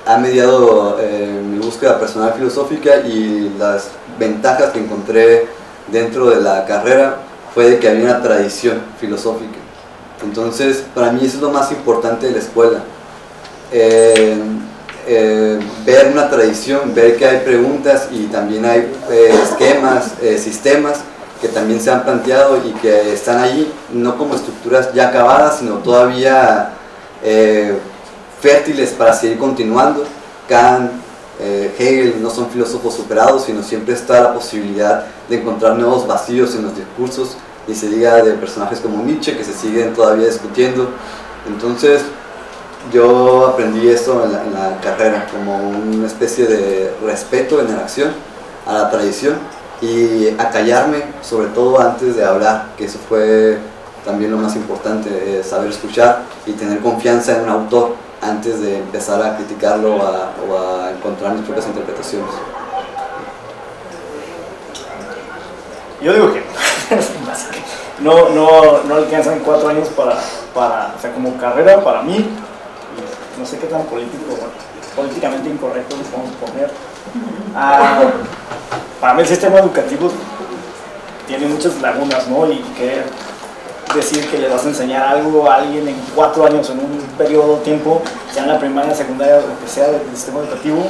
ha mediado mi búsqueda personal filosófica, y las ventajas que encontré dentro de la carrera fue de que había una tradición filosófica. Entonces, para mí eso es lo más importante de la escuela. Ver una tradición, ver que hay preguntas y también hay esquemas, sistemas que también se han planteado y que están allí, no como estructuras ya acabadas, sino todavía fértiles para seguir continuando. Kant, Hegel no son filósofos superados, sino siempre está la posibilidad de encontrar nuevos vacíos en los discursos, y se diga de personajes como Nietzsche que se siguen todavía discutiendo. Entonces yo aprendí esto en la carrera, como una especie de respeto en la acción a la tradición y a callarme, sobre todo antes de hablar, que eso fue también lo más importante, saber escuchar y tener confianza en un autor antes de empezar a criticarlo o a encontrar mis propias interpretaciones. Yo digo que no alcanzan 4 años o sea, como carrera para mí, no sé qué tan políticamente incorrecto les podemos poner. Para mí el sistema educativo tiene muchas lagunas, ¿no? Y querer decir que le vas a enseñar algo a alguien en 4 años, en un periodo de tiempo, ya en la primaria, secundaria, lo que sea del sistema educativo,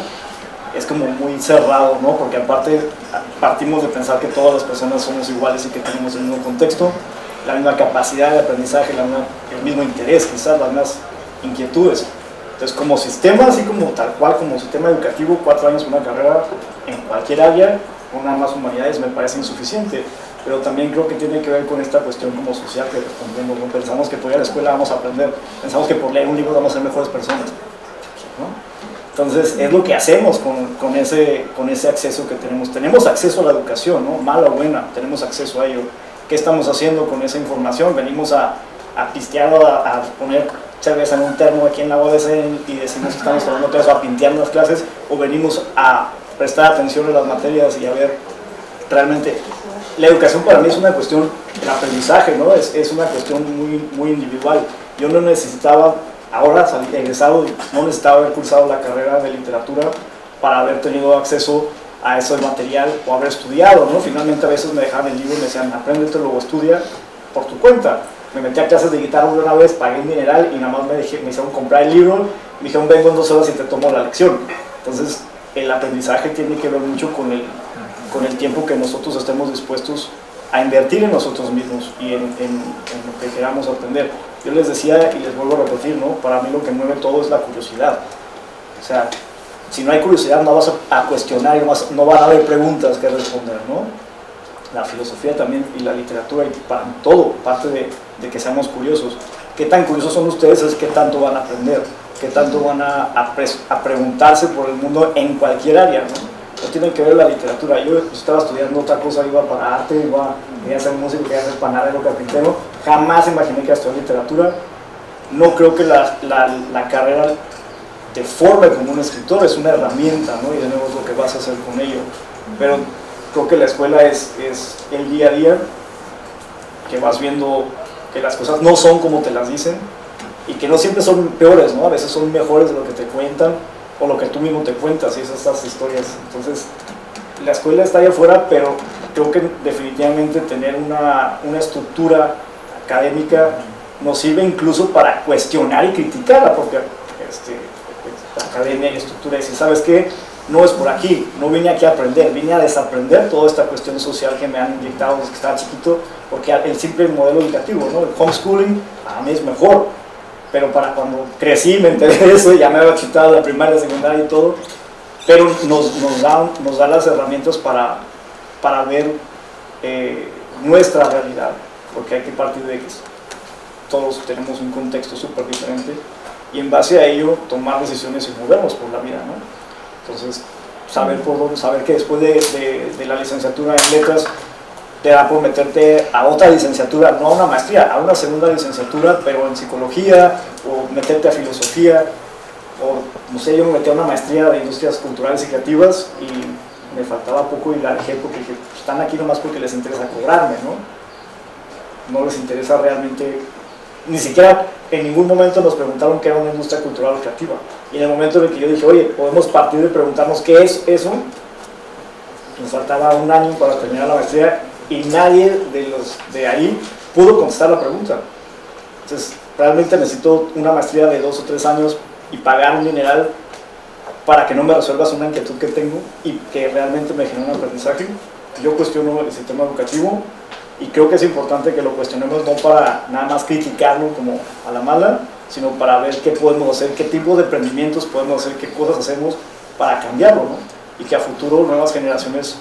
es como muy cerrado, ¿no? Porque aparte partimos de pensar que todas las personas somos iguales y que tenemos el mismo contexto, la misma capacidad de aprendizaje, el mismo interés, quizás las mismas inquietudes. Entonces, como sistema, así como tal cual, como sistema educativo, 4 años una carrera en cualquier área, o nada más humanidades, me parece insuficiente. Pero también creo que tiene que ver con esta cuestión como social que respondemos, ¿no? Pensamos que por ir a la escuela vamos a aprender, pensamos que por leer un libro vamos a ser mejores personas, ¿no? Entonces es lo que hacemos con ese acceso que tenemos. Tenemos acceso a la educación, ¿no? Mala o buena, tenemos acceso a ello. ¿Qué estamos haciendo con esa información? Venimos a pistear o a poner cerveza en un termo aquí en la UABC y decimos que estamos tomando todo eso, a pintear las clases, o venimos a prestar atención a las materias y a ver realmente. La educación para mí es una cuestión, el aprendizaje, ¿no? Es una cuestión muy individual. Yo no necesitaba, ahora egresado, no necesitaba haber cursado la carrera de literatura para haber tenido acceso a ese material o haber estudiado, ¿no? Finalmente a veces me dejaban el libro y me decían, apréndetelo o estudia por tu cuenta. Me metí a clases de guitarra una vez, pagué un dineral y nada más me hicieron comprar el libro, me dijeron, vengo en 2 horas y te tomo la lección. Entonces, el aprendizaje tiene que ver mucho con el tiempo que nosotros estemos dispuestos a invertir en nosotros mismos y en lo que queramos aprender. Yo les decía y les vuelvo a repetir, ¿no? Para mí lo que mueve todo es la curiosidad. O sea, si no hay curiosidad no vas a cuestionar y no van a haber preguntas que responder, ¿no? La filosofía también y la literatura y para todo parte de que seamos curiosos. ¿Qué tan curiosos son ustedes? Es qué tanto van a aprender, qué tanto van a preguntarse por el mundo en cualquier área, ¿no? No tiene que ver la literatura. Yo estaba estudiando otra cosa, iba para arte, quería ser músico, quería ser panadero, carpintero. Jamás imaginé que iba a estudiar literatura. No creo que la carrera te forme como un escritor, es una herramienta, ¿no? Y de nuevo es lo que vas a hacer con ello. Pero creo que la escuela es el día a día, que vas viendo que las cosas no son como te las dicen y que no siempre son peores, ¿no? A veces son mejores de lo que te cuentan o lo que tú mismo te cuentas y esas historias. Entonces, la escuela está allá afuera, pero creo que definitivamente tener una estructura académica nos sirve incluso para cuestionar y criticar la propia academia y estructura y decir, ¿sabes qué? No es por aquí, no vine aquí a aprender, vine a desaprender toda esta cuestión social que me han inyectado desde que estaba chiquito, porque el simple modelo educativo, ¿no? El homeschooling a mí es mejor, pero para cuando crecí me enteré de eso, ya me había chutado la primaria, secundaria y todo, pero nos da las herramientas para ver nuestra realidad, porque hay que partir de que todos tenemos un contexto súper diferente y en base a ello tomar decisiones y movernos por la vida, ¿no? Entonces, saber que después de la licenciatura en letras te da por meterte a otra licenciatura, no a una maestría, a una segunda licenciatura, pero en psicología, o meterte a filosofía, o no sé, yo me metí a una maestría de industrias culturales y creativas y me faltaba poco y la dejé porque dije, están aquí nomás porque les interesa cobrarme, ¿no? No les interesa realmente, ni siquiera en ningún momento nos preguntaron qué era una industria cultural o creativa. Y en el momento en el que yo dije, oye, podemos partir de preguntarnos qué es eso, nos faltaba 1 año para terminar la maestría y nadie de ahí pudo contestar la pregunta. Entonces, realmente necesito una maestría de 2 o 3 años y pagar un dineral para que no me resuelvas una inquietud que tengo y que realmente me genere un aprendizaje. Yo cuestiono el sistema educativo y creo que es importante que lo cuestionemos no para nada más criticarlo como a la mala, sino para ver qué podemos hacer, qué tipo de emprendimientos podemos hacer, qué cosas hacemos para cambiarlo, ¿no? Y que a futuro nuevas generaciones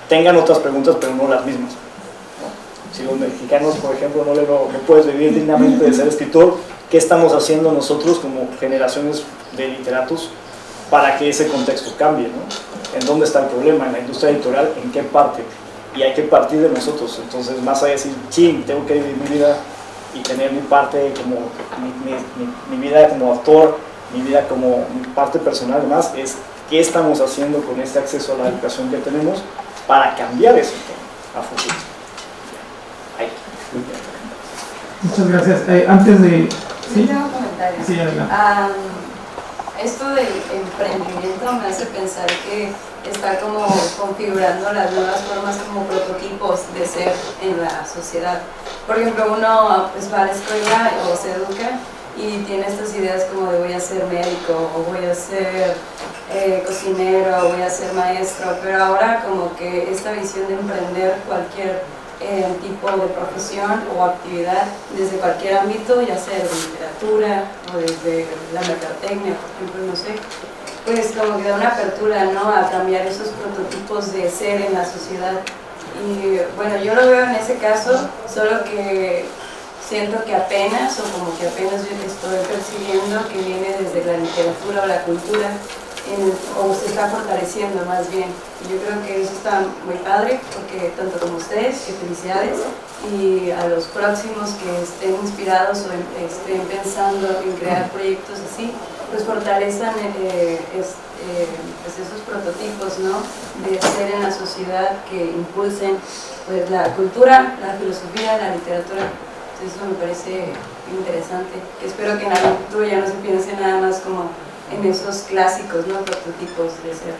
tengan otras preguntas, pero no las mismas, ¿no? Si los mexicanos, por ejemplo, no puedes vivir dignamente de ser escritor, ¿qué estamos haciendo nosotros como generaciones de literatos para que ese contexto cambie, ¿no? ¿En dónde está el problema? ¿En la industria editorial? ¿En qué parte? Y hay que partir de nosotros. Entonces, más allá de decir, ching, tengo que vivir mi vida y tener mi parte como mi vida como autor, mi vida como mi parte personal, además, es qué estamos haciendo con este acceso a la educación que tenemos para cambiar eso a futuro. Ahí. Muchas gracias. Antes de... Sí, tengo comentarios. Sí, adelante. Esto del emprendimiento me hace pensar que está como configurando las nuevas formas como prototipos de ser en la sociedad. Por ejemplo, uno pues va a la escuela o se educa y tiene estas ideas como de voy a ser médico o voy a ser cocinero o voy a ser maestro, pero ahora como que esta visión de emprender cualquier tipo de profesión o actividad desde cualquier ámbito, ya sea de literatura o desde la mercadotecnia, por ejemplo, no sé, pues como que da una apertura, ¿no?, a cambiar esos prototipos de ser en la sociedad. Y bueno, yo lo veo en ese caso, solo que siento que apenas, o como que apenas yo estoy percibiendo que viene desde la literatura o la cultura, o se está fortaleciendo más bien. Y yo creo que eso está muy padre, porque tanto como ustedes, que felicidades, y a los próximos que estén inspirados o estén pensando en crear proyectos así, pues fortalezcan pues esos prototipos, ¿no?, de ser en la sociedad, que impulsen pues la cultura, la filosofía, la literatura. Entonces eso me parece interesante. Espero que en la cultura ya no se piense nada más como en esos clásicos, ¿no?, prototipos de ser.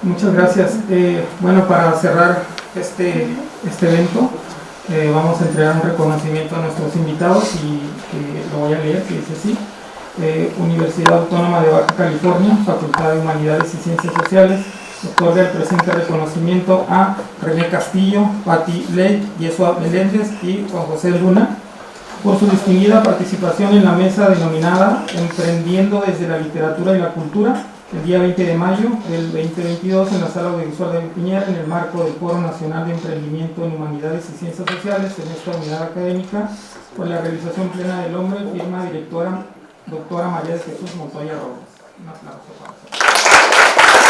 Muchas gracias. Bueno, para cerrar este evento, vamos a entregar un reconocimiento a nuestros invitados y lo voy a leer, que dice así. Universidad Autónoma de Baja California, Facultad de Humanidades y Ciencias Sociales, otorga el presente reconocimiento a René Castillo, Patti Ley, Yeshua Meléndez y Juan José Luna por su distinguida participación en la mesa denominada Emprendiendo desde la literatura y la cultura, el día 20 de mayo del 2022 en la Sala Audiovisual de Piñera, en el marco del Foro Nacional de Emprendimiento en Humanidades y Ciencias Sociales en esta unidad académica, por la realización plena del hombre, firma directora doctora María de Jesús Montoya Robles. Un aplauso para nosotros.